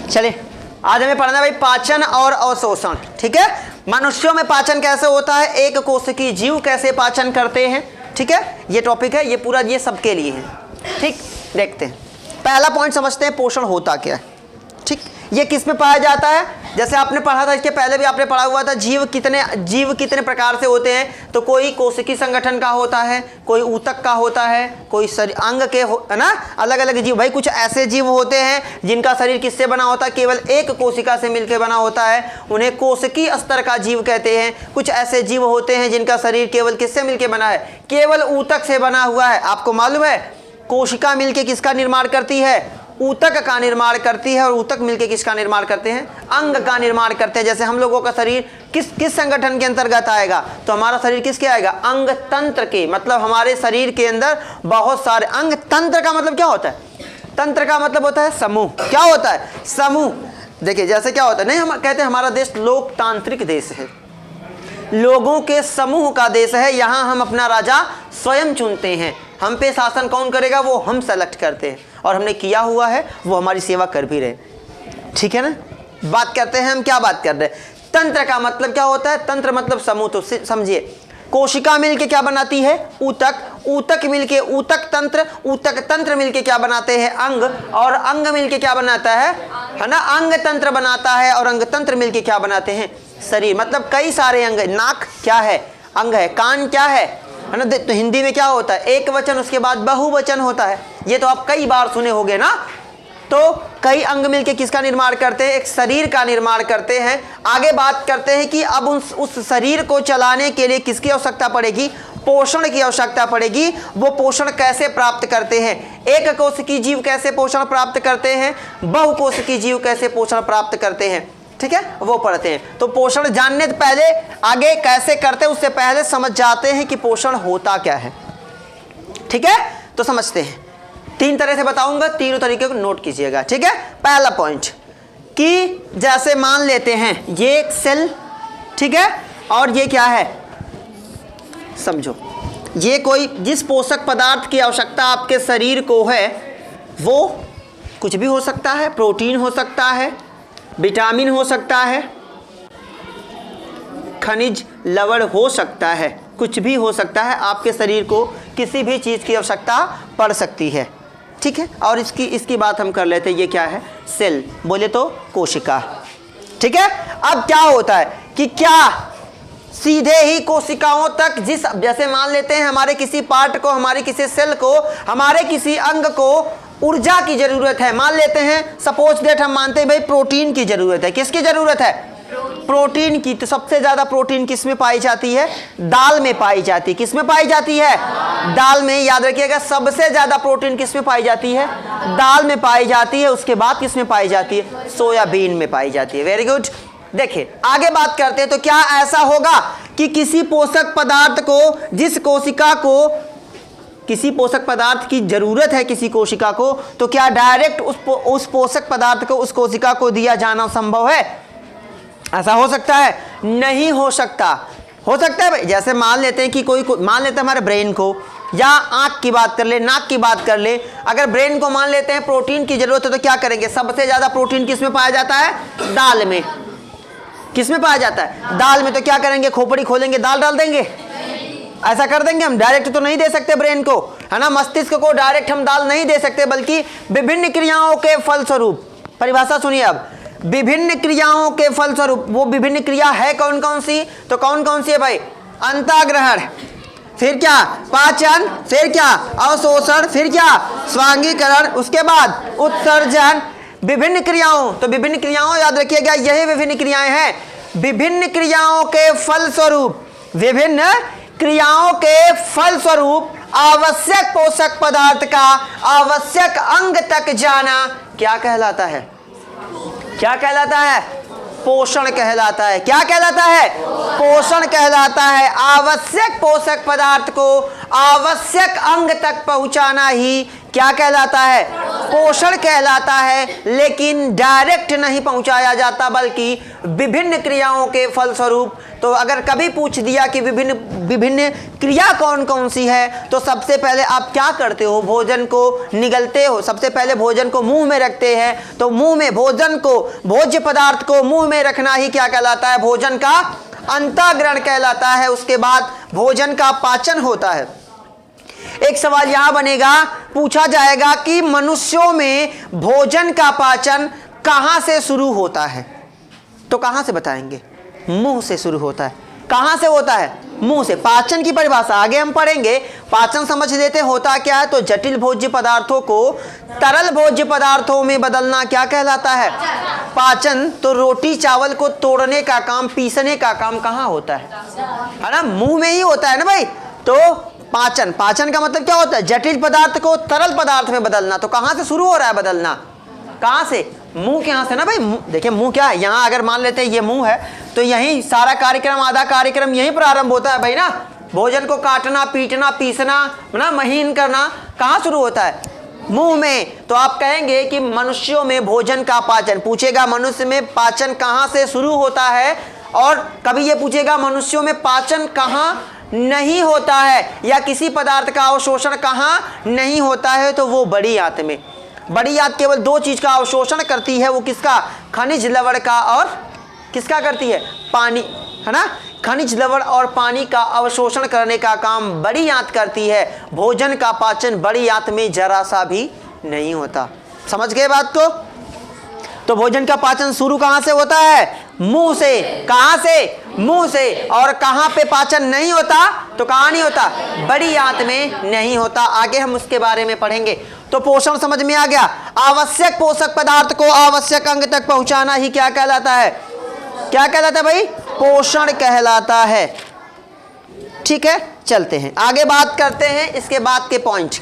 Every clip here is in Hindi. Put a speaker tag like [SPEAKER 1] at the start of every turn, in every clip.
[SPEAKER 1] चलिए आज हमें पढ़ना है भाई पाचन और अवशोषण। ठीक है, मनुष्यों में पाचन कैसे होता है, एक कोशिकीय जीव कैसे पाचन करते हैं। ठीक है, ये टॉपिक है, ये पूरा ये सबके लिए है। ठीक, देखते हैं पहला पॉइंट समझते हैं, पोषण होता क्या है। ठीक, ये किस में पाया जाता है, जैसे आपने पढ़ा था, इसके पहले भी आपने पढ़ा हुआ था, जीव कितने प्रकार से होते हैं। तो कोई कोशिकीय संगठन का होता है, कोई ऊतक का होता है, कोई शरीर अंग के है ना, अलग अलग जीव। भाई कुछ ऐसे जीव होते हैं जिनका शरीर किससे बना होता है, केवल एक कोशिका से मिलकर बना होता है, उन्हें कोशिकीय स्तर का जीव कहते हैं। कुछ ऐसे जीव होते हैं जिनका शरीर केवल किससे मिलकर बना है, केवल ऊतक से बना हुआ है। आपको मालूम है कोशिका मिलकर किसका निर्माण करती है, ऊतक का निर्माण करती है, और ऊतक मिलके किसका निर्माण करते हैं, अंग का निर्माण करते हैं। जैसे हम लोगों का शरीर किस संगठन के अंतर्गत आएगा, तो हमारा शरीर किसके आएगा, अंग तंत्र के। मतलब हमारे शरीर के अंदर बहुत सारे अंग। तंत्र का मतलब क्या होता है, तंत्र का मतलब होता है समूह। क्या होता है, समूह। देखिए जैसे क्या होता है, नहीं हम कहते हैं हमारा देश लोकतांत्रिक देश है, लोगों के समूह का देश है। यहाँ हम अपना राजा स्वयं चुनते हैं, हम पे शासन कौन करेगा वो हम सेलेक्ट करते हैं, और हमने किया हुआ है, वो हमारी सेवा कर भी रहे। ठीक है ना, बात करते हैं हम क्या बात कर रहे हैं। तंत्र का मतलब क्या होता है, तंत्र मतलब समूह। तो समझिए कोशिका मिलके क्या बनाती है, ऊतक, ऊतक मिलके ऊतक तंत्र, ऊतक तंत्र मिलके क्या बनाते हैं, अंग, और अंग मिलके क्या बनाता है ना, अंग तंत्र बनाता है, और अंग तंत्र मिलके क्या बनाते हैं, शरीर। मतलब कई सारे अंग। नाक क्या है, अंग है। कान क्या है ना। तो हिंदी में क्या होता है, एक वचन उसके बाद बहुवचन होता है। ये तो आप कई बार सुने होंगे ना। तो कई अंग मिलके किसका निर्माण करते हैं, एक शरीर का निर्माण करते हैं। आगे बात करते हैं कि अब उस शरीर को चलाने के लिए किसकी आवश्यकता पड़ेगी, पोषण की आवश्यकता पड़ेगी। वो पोषण कैसे प्राप्त करते हैं, एक कोशिकीय जीव कैसे पोषण प्राप्त करते हैं, बहुकोशिकीय जीव कैसे पोषण प्राप्त करते हैं। ठीक है, वो पढ़ते हैं। तो पोषण जानने से पहले, आगे कैसे करते हैं उससे पहले समझ जाते हैं कि पोषण होता क्या है। ठीक है, तो समझते हैं। तीन तरह से बताऊंगा, तीनों तरीके को नोट कीजिएगा। ठीक है, पहला पॉइंट कि जैसे मान लेते हैं ये एक सेल, ठीक है, और ये क्या है, समझो ये कोई जिस पोषक पदार्थ की आवश्यकता आपके शरीर को है वो कुछ भी हो सकता है, प्रोटीन हो सकता है, विटामिन हो सकता है, खनिज लवण हो सकता है, कुछ भी हो सकता है। आपके शरीर को किसी भी चीज़ की आवश्यकता पड़ सकती है। ठीक है, और इसकी बात हम कर लेते हैं। ये क्या है, सेल, बोले तो कोशिका। ठीक है, अब क्या होता है कि क्या सीधे ही कोशिकाओं तक, जैसे मान लेते हैं हमारे किसी पार्ट को, हमारे किसी सेल को, हमारे किसी अंग को ऊर्जा की जरूरत है। मान लेते हैं सपोज दैट हम मानते हैं भाई प्रोटीन की जरूरत है। किसकी जरूरत है, प्रोटीन की। तो सबसे ज्यादा प्रोटीन किस में पाई जाती है, दाल में पाई जाती है। किस में पाई जाती है, दाल में। याद रखिएगा सबसे ज्यादा प्रोटीन किस में पाई जाती है, दाल में पाई जाती है। उसके बाद किस में पाई जाती है, सोयाबीन में पाई जाती है। Very good. देखिए आगे बात करते हैं। तो क्या ऐसा होगा कि किसी पोषक पदार्थ को, जिस कोशिका को किसी पोषक पदार्थ की जरूरत है किसी कोशिका को, तो क्या डायरेक्ट उस पोषक पदार्थ को उस कोशिका को दिया जाना संभव है, ऐसा हो सकता है, नहीं हो सकता। हो सकता है भाई, जैसे मान लेते हैं कि मान लेते हैं हमारे ब्रेन को, या आंख की बात कर ले, नाक की बात कर ले। अगर ब्रेन को मान लेते हैं प्रोटीन की जरूरत है, तो क्या करेंगे, सबसे ज्यादा प्रोटीन किस में पाया जाता है, दाल में। किस में पाया जाता है, दाल में। तो क्या करेंगे, खोपड़ी खोलेंगे, दाल डाल देंगे, ऐसा कर देंगे हम। डायरेक्ट तो नहीं दे सकते ब्रेन को, है ना, मस्तिष्क को डायरेक्ट हम दाल नहीं दे सकते, बल्कि विभिन्न क्रियाओं के फलस्वरूप। परिभाषा सुनिए अब, विभिन्न क्रियाओं के फलस्वरूप। वो विभिन्न क्रिया है कौन कौन सी, तो कौन कौन सी है भाई, अंतःग्रहण, फिर क्या पाचन, फिर क्या अवशोषण, फिर क्या स्वांगीकरण, उसके बाद उत्सर्जन। विभिन्न क्रियाओं, तो विभिन्न क्रियाओं याद रखिएगा, यही विभिन्न क्रियाएं हैं। विभिन्न क्रियाओं के फलस्वरूप, विभिन्न क्रियाओं के फलस्वरूप आवश्यक पोषक पदार्थ का आवश्यक अंग तक जाना क्या कहलाता है, क्या कहलाता है, पोषण कहलाता है। क्या कहलाता है, पोषण कहलाता है। आवश्यक पोषक पदार्थ को आवश्यक अंग तक पहुंचाना ही क्या कहलाता है, पोषण कहलाता है, लेकिन डायरेक्ट नहीं पहुंचाया जाता बल्कि विभिन्न क्रियाओं के फलस्वरूप। तो अगर कभी पूछ दिया कि विभिन्न क्रिया कौन कौन सी है, तो सबसे पहले आप क्या करते हो, भोजन को निगलते हो। सबसे पहले भोजन को मुंह में रखते हैं, तो मुंह में भोजन को, भोज्य पदार्थ को मुंह में रखना ही क्या कहलाता है, भोजन का अंतःग्रहण कहलाता है। उसके बाद भोजन का पाचन होता है। एक सवाल यहां बनेगा, पूछा जाएगा कि मनुष्यों में भोजन का पाचन कहां से शुरू होता है, तो कहां से बताएंगे, मुंह से शुरू होता है। कहां से होता है, मुंह से। पाचन की परिभाषा आगे हम पढ़ेंगे। पाचन समझ लेते होता क्या है, तो जटिल भोज्य पदार्थों को तरल भोज्य पदार्थों में बदलना क्या कहलाता है, पाचन। तो रोटी चावल को तोड़ने का काम, पीसने का काम कहां होता है ना, मुंह में ही होता है ना भाई। तो पाचन, पाचन का मतलब क्या होता है, जटिल पदार्थ को तरल पदार्थ में बदलना। तो कहां से शुरू हो रहा है बदलना, कहां से, मुंह के यहाँ से ना भाई। देखिए मुंह क्या है, यहाँ अगर मान लेते हैं ये मुंह है, तो यही सारा कार्यक्रम, आधा कार्यक्रम यही प्रारंभ होता है भाई ना। भोजन को काटना, पीटना, पीसना ना, महीन करना कहाँ शुरू होता है, मुंह में। तो आप कहेंगे कि मनुष्यों में भोजन का पाचन, पूछेगा मनुष्य में पाचन कहाँ से शुरू होता है, और कभी ये पूछेगा मनुष्यों में पाचन कहाँ नहीं होता है, या किसी पदार्थ का अवशोषण कहाँ नहीं होता है, तो वो बड़ी आंत में। बड़ी आंत केवल दो चीज का अवशोषण करती है, वो किसका, खनिज लवण का, और किसका करती है, पानी, है ना। खनिज लवण और पानी का अवशोषण करने का काम बड़ी आंत करती है। भोजन का पाचन बड़ी आंत में जरा सा भी नहीं होता। समझ गए बात को। तो भोजन का पाचन शुरू कहां से होता है, मुंह से। कहां से, मुंह से। और कहां पे पाचन नहीं होता, तो कहां नहीं होता, बड़ी आंत में नहीं होता। आगे हम उसके बारे में पढ़ेंगे। तो पोषण समझ में आ गया। आवश्यक पोषक पदार्थ को आवश्यक अंग तक पहुंचाना ही क्या कहलाता है, क्या कहलाता है भाई, पोषण कहलाता है। ठीक है, चलते हैं आगे, बात करते हैं इसके बाद के पॉइंट।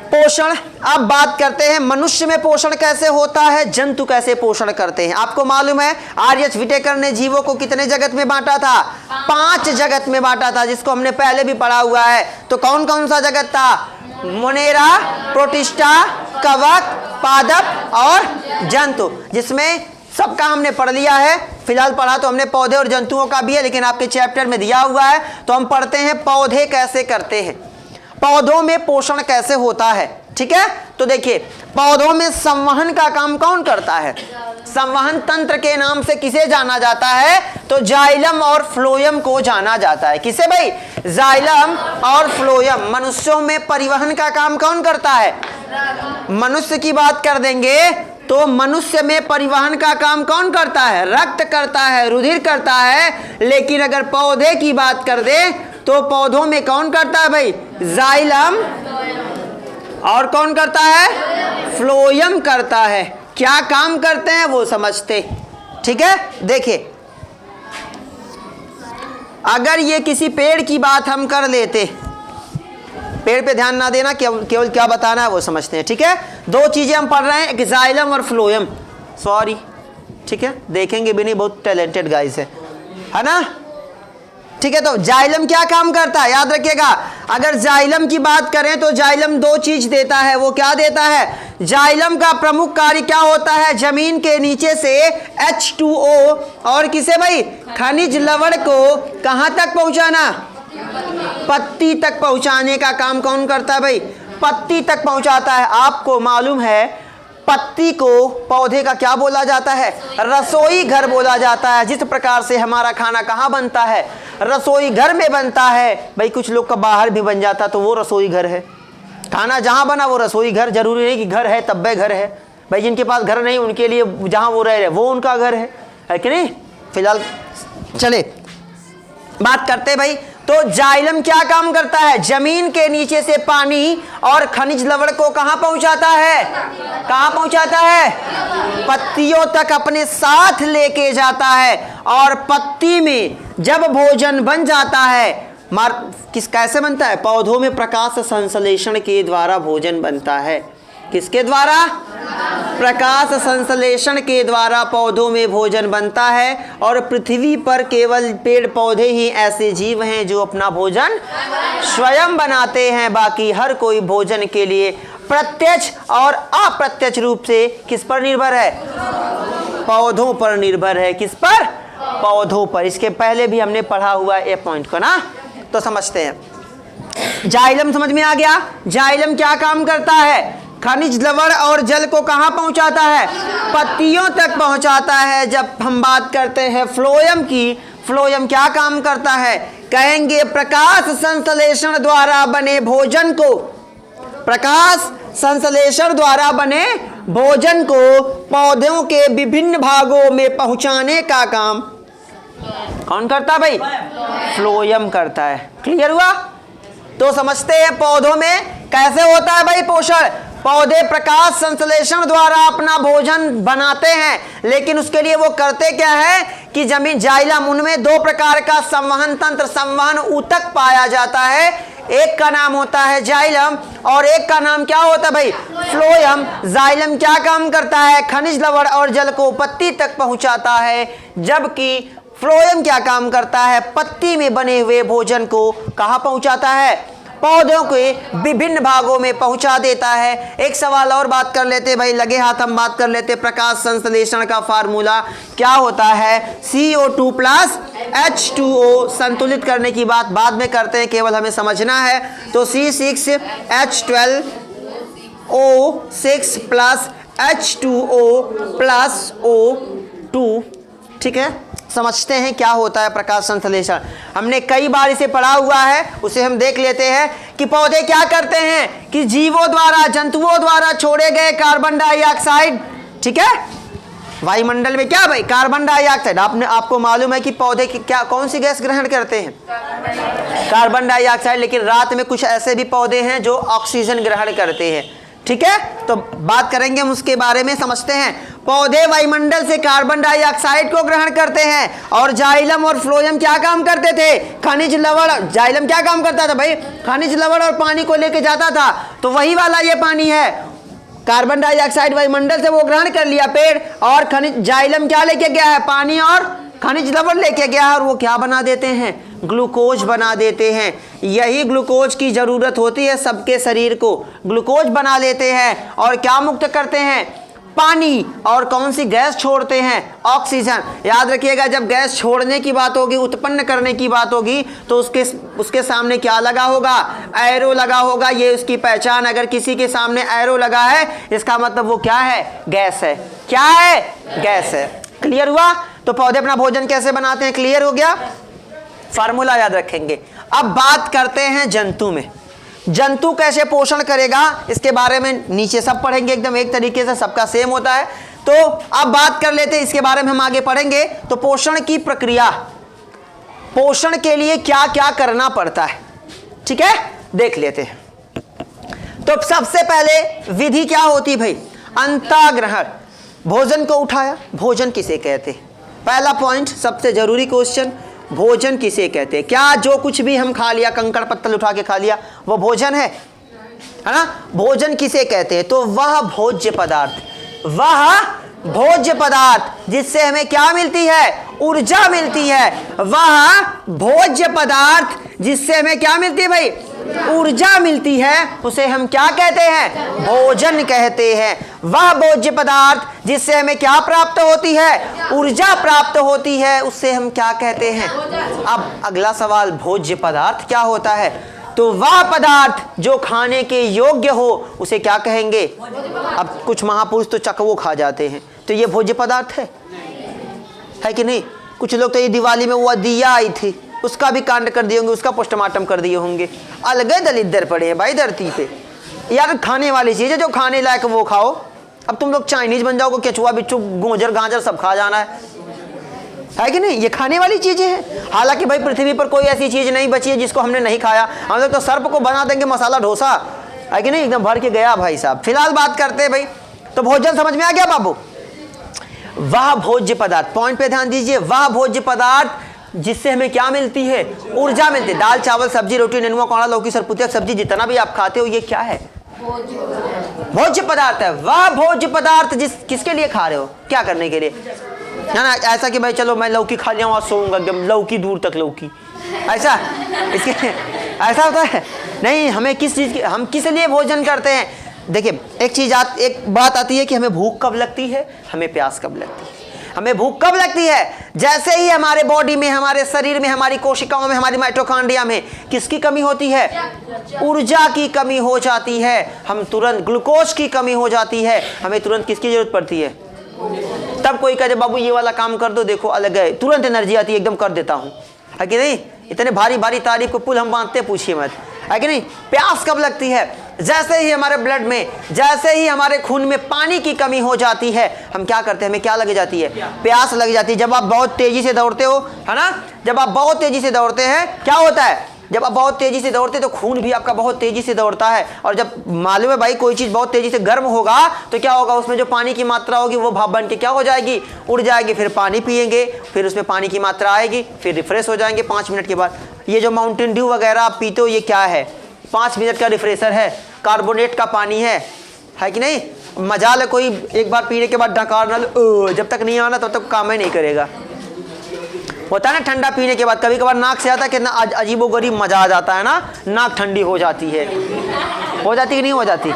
[SPEAKER 1] पोषण, अब बात करते हैं मनुष्य में पोषण कैसे होता है, जंतु कैसे पोषण करते हैं। आपको मालूम है आर.एच. विटेकर ने जीवों को कितने जगत में बांटा था, 5 जगत में बांटा था, जिसको हमने पहले भी पढ़ा हुआ है। तो कौन कौन सा जगत था, मोनेरा, प्रोटिस्टा, कवक, पादप और जंतु, जिसमें सबका हमने पढ़ लिया है। फिलहाल पढ़ा तो हमने पौधे और जंतुओं का भी है, लेकिन आपके चैप्टर में दिया हुआ है। तो हम पढ़ते हैं पौधे कैसे करते हैं, पौधों में पोषण कैसे होता है। ठीक है, तो देखिए पौधों में संवहन का काम कौन करता है, संवहन तंत्र के नाम से किसे जाना जाता है, तो जाइलम और फ्लोएम को जाना जाता है। किसे भाई, जाइलम और फ्लोएम। मनुष्यों में परिवहन का काम कौन करता है, मनुष्य की बात कर देंगे तो मनुष्य में परिवहन का काम कौन करता है, रक्त करता है, रुधिर करता है। लेकिन अगर पौधे की बात कर दे तो पौधों में कौन करता है भाई, जाइलम, और कौन करता है, फ्लोएम करता है। क्या काम करते हैं वो समझते। ठीक है, देखिए अगर ये किसी पेड़ की बात हम कर लेते, पेड़ पे ध्यान ना देना, केवल क्या बताना है वो समझते हैं। ठीक है, 2 चीजें हम पढ़ रहे हैं, एक जाइलम और फ्लोएम। सॉरी, ठीक है, देखेंगे भी नहीं, बहुत टैलेंटेड गाइस है ना। ठीक है, तो जाइलम क्या काम करता है, याद रखिएगा। अगर जाइलम की बात करें तो जाइलम 2 चीज देता है। वो क्या देता है, जाइलम का प्रमुख कार्य क्या होता है, जमीन के नीचे से H2O और किसे भाई, खनिज लवण को कहां तक पहुंचाना, पत्ती तक पहुंचाने का काम कौन करता है भाई, पत्ती तक पहुंचाता है। आपको मालूम है पत्ती को पौधे का क्या बोला जाता है, रसोई घर बोला जाता है। जिस प्रकार से हमारा खाना कहाँ बनता है, रसोई घर में बनता है। भाई कुछ लोग का बाहर भी बन जाता तो वो रसोई घर है, खाना जहाँ बना वो रसोई घर। जरूरी नहीं कि घर है तब घर है भाई, जिनके पास घर नहीं उनके लिए जहाँ वो रह रहे वो उनका घर है कि नहीं। फिलहाल चले बात करते भाई। तो जाइलम क्या काम करता है, जमीन के नीचे से पानी और खनिज लवण को कहां पहुंचाता है, कहां पहुंचाता है, पत्तियों तक अपने साथ लेके जाता है। और पत्ती में जब भोजन बन जाता है, कैसे बनता है, पौधों में प्रकाश संश्लेषण के द्वारा भोजन बनता है। किसके द्वारा, प्रकाश संश्लेषण के द्वारा पौधों में भोजन बनता है। और पृथ्वी पर केवल पेड़ पौधे ही ऐसे जीव हैं जो अपना भोजन स्वयं बनाते हैं। बाकी हर कोई भोजन के लिए प्रत्यक्ष और अप्रत्यक्ष रूप से किस पर निर्भर है? पौधों पर निर्भर है। किस पर? पौधों पर। इसके पहले भी हमने पढ़ा हुआ ए पॉइंट को ना, तो समझते हैं। जाइलम समझ में आ गया? जाइलम क्या काम करता है? खनिज लवण और जल को कहां पहुंचाता है? पत्तियों तक पहुंचाता है। जब हम बात करते हैं फ्लोएम की, फ्लोएम क्या काम करता है? कहेंगे प्रकाश संश्लेषण द्वारा बने भोजन को, प्रकाश संश्लेषण द्वारा बने भोजन को पौधों के विभिन्न भागों में पहुंचाने का काम कौन करता भाई? फ्लोएम करता है। क्लियर हुआ? तो समझते हैं पौधों में कैसे होता है भाई पोषण। पौधे प्रकाश संश्लेषण द्वारा अपना भोजन बनाते हैं, लेकिन उसके लिए वो करते क्या है कि जमीन जाइलम, उनमें दो प्रकार का संवहन तंत्र, संवहन ऊतक पाया जाता है। एक का नाम होता है जाइलम और एक का नाम क्या होता है भाई? फ्लोएम। जाइलम क्या काम करता है? खनिज लवण और जल को पत्ती तक पहुंचाता है, जबकि फ्लोएम क्या काम करता है? पत्ती में बने हुए भोजन को कहां पहुंचाता है? पौधों के विभिन्न भागों में पहुंचा देता है। एक सवाल और बात कर लेते भाई, लगे हाथ हम बात कर लेते। प्रकाश संश्लेषण का फार्मूला क्या होता है? CO2 plus H2O। संतुलित करने की बात बाद में करते हैं, केवल हमें समझना है। तो C6H12O6 plus H2O plus O2। ठीक है, समझते हैं क्या होता है प्रकाश संश्लेषण। हमने कई बार इसे पढ़ा हुआ है, उसे हम देख लेते हैं कि पौधे क्या करते हैं कि जीवों द्वारा, जंतुओं द्वारा छोड़े गए कार्बन डाइऑक्साइड, ठीक है, वायुमंडल में क्या भाई? Carbon dioxide. आपको मालूम है कि पौधे की क्या कौन सी गैस ग्रहण करते हैं? Carbon dioxide. लेकिन रात में कुछ ऐसे भी पौधे हैं जो ऑक्सीजन ग्रहण करते हैं। ठीक है, तो बात करेंगे हम उसके बारे में। समझते हैं पौधे वायुमंडल से कार्बन डाइऑक्साइड को ग्रहण करते हैं और जाइलम और फ्लोएम क्या काम करते थे? खनिज लवण। जाइलम क्या काम करता था भाई? खनिज लवण और पानी को लेके जाता था। तो वही वाला ये पानी है, कार्बन डाइऑक्साइड वायुमंडल से वो ग्रहण कर लिया पेड़, और खनिज जाइलम क्या लेके गया है? पानी और खनिज लवण लेके गया है, और वो क्या बना देते हैं? ग्लूकोज बना देते हैं। यही ग्लूकोज की जरूरत होती है सबके शरीर को, ग्लूकोज बना लेते हैं। और क्या मुक्त करते हैं? पानी। और कौन सी गैस छोड़ते हैं? ऑक्सीजन। याद रखिएगा, जब गैस छोड़ने की बात होगी, उत्पन्न करने की बात होगी, तो उसके सामने क्या लगा होगा? एरो लगा होगा। ये उसकी पहचान। अगर किसी के सामने एरो लगा है, इसका मतलब वो क्या है? गैस है। क्या है? गैस है। क्लियर हुआ? तो पौधे अपना भोजन कैसे बनाते हैं? क्लियर हो गया? फार्मूला याद रखेंगे। अब बात करते हैं जंतु में। जंतु कैसे पोषण करेगा, इसके बारे में नीचे सब पढ़ेंगे, एकदम एक तरीके से सबका सेम होता है। तो अब बात कर लेते हैं, इसके बारे में हम आगे पढ़ेंगे। तो पोषण की प्रक्रिया, पोषण के लिए क्या क्या करना पड़ता है, ठीक है, देख लेते हैं। तो सबसे पहले विधि क्या होती भाई? अंतःग्रहण। भोजन को उठाया, भोजन किसे कहते हैं? पहला पॉइंट, सबसे जरूरी क्वेश्चन, भोजन किसे कहते हैं? क्या जो कुछ भी हम खा लिया, कंकड़ पत्थर उठा के खा लिया, वो भोजन है ना? भोजन किसे कहते हैं? तो वह भोज्य पदार्थ, वह भोज्य पदार्थ जिससे हमें क्या मिलती है? ऊर्जा मिलती है। वह भोज्य पदार्थ जिससे हमें क्या मिलती है भाई? ऊर्जा मिलती है, उसे हम क्या कहते हैं? भोजन कहते हैं। वह भोज्य पदार्थ जिससे हमें क्या प्राप्त होती है? ऊर्जा प्राप्त होती है, उससे हम क्या कहते हैं? अब अगला सवाल, भोज्य पदार्थ क्या होता है? तो वह पदार्थ जो खाने के योग्य हो, उसे क्या कहेंगे? अब कुछ महापुरुष तो चकवो खा जाते हैं, तो ये भोज्य पदार्थ है कि नहीं? कुछ लोग तो ये दिवाली में वो दिया आई थी, उसका भी कांड कर दिए होंगे, उसका पोस्टमार्टम कर दिए होंगे। अलग दलिद्र पड़े हैं भाई धरती पे। यार खाने वाली चीज़ है, जो खाने लायक वो खाओ। अब तुम लोग चाइनीज बन जाओगे, केचुआ बिच्छू गोजर गाजर सब खा जाना है कि नहीं? ये खाने वाली चीज़ें हैं। हालांकि भाई पृथ्वी पर कोई ऐसी चीज़ नहीं बची है जिसको हमने नहीं खाया। हम लोग तो सर्प को बना देंगे मसाला डोसा, है कि नहीं? एकदम भर के गया भाई साहब। फिलहाल बात करते हैं भाई, तो भोजन समझ में आ गया बाबू? वह भोज्य पदार्थ, पॉइंट पे ध्यान दीजिए, वह भोज्य पदार्थ जिससे हमें क्या मिलती है? ऊर्जा मिलती है। दाल चावल सब्जी रोटी नेनुआ कोड़ा लौकी सरपुतिया सब्जी जितना भी आप खाते हो, ये क्या है? भोज्य पदार्थ है। वह भोज्य पदार्थ किसके लिए खा रहे हो? क्या करने के लिए? है ना? ऐसा कि भाई चलो मैं लौकी खा लिया और सोऊंगा, एकदम लौकी दूर तक लौकी, ऐसा इसके ऐसा होता है? नहीं, हमें किस चीज़ की, हम किस लिए भोजन करते हैं? देखिए एक बात आती है कि हमें भूख कब लगती है, हमें प्यास कब लगती है। हमें भूख कब लगती है, जैसे ही हमारे बॉडी में, हमारे शरीर में, हमारी कोशिकाओं में, हमारी माइटोकॉन्ड्रिया में किसकी कमी होती है, ऊर्जा की कमी हो जाती है। हम तुरंत ग्लूकोज की कमी हो जाती है, हमें तुरंत किसकी जरूरत पड़ती है। तब कोई कहे बाबू ये वाला काम कर दो, देखो अलग है, तुरंत एनर्जी आती है, एकदम कर देता हूँ, है कि नहीं। इतने भारी भारी तारीफ को पुल हम बांधते, पूछिए मत, है कि नहीं। प्यास कब लगती है, जैसे ही हमारे ब्लड में, जैसे ही हमारे खून में पानी की कमी हो जाती है, हम क्या करते हैं, हमें क्या लग जाती है, प्यास लग जाती है। जब आप बहुत तेजी से दौड़ते हो, है ना, जब आप बहुत तेजी से दौड़ते हैं, क्या होता है, जब आप बहुत तेजी से दौड़ते तो खून भी आपका बहुत तेजी से दौड़ता है। और जब मालूम है भाई कोई चीज़ बहुत तेजी से गर्म होगा तो क्या होगा, उसमें जो पानी की मात्रा होगी वो भाप बन के क्या हो जाएगी, उड़ जाएगी। फिर पानी पिएंगे, फिर उसमें पानी की मात्रा आएगी, फिर रिफ्रेश हो जाएंगे 5 मिनट के बाद। ये जो माउंटेन ड्यू वगैरह आप पीते हो, ये क्या है, 5 मिनट का रिफ्रेशर है, कार्बोनेट का पानी है कि नहीं। मजाल है कोई एक बार पीने के बाद डकार ना लो, जब तक नहीं आना तब तक काम ही नहीं करेगा। होता है ना ठंडा पीने के बाद कभी कभार नाक से आता है, कितना अजीबोगरीब मजा आ जाता है ना, नाक ठंडी हो जाती है, हो जाती कि नहीं हो जाती।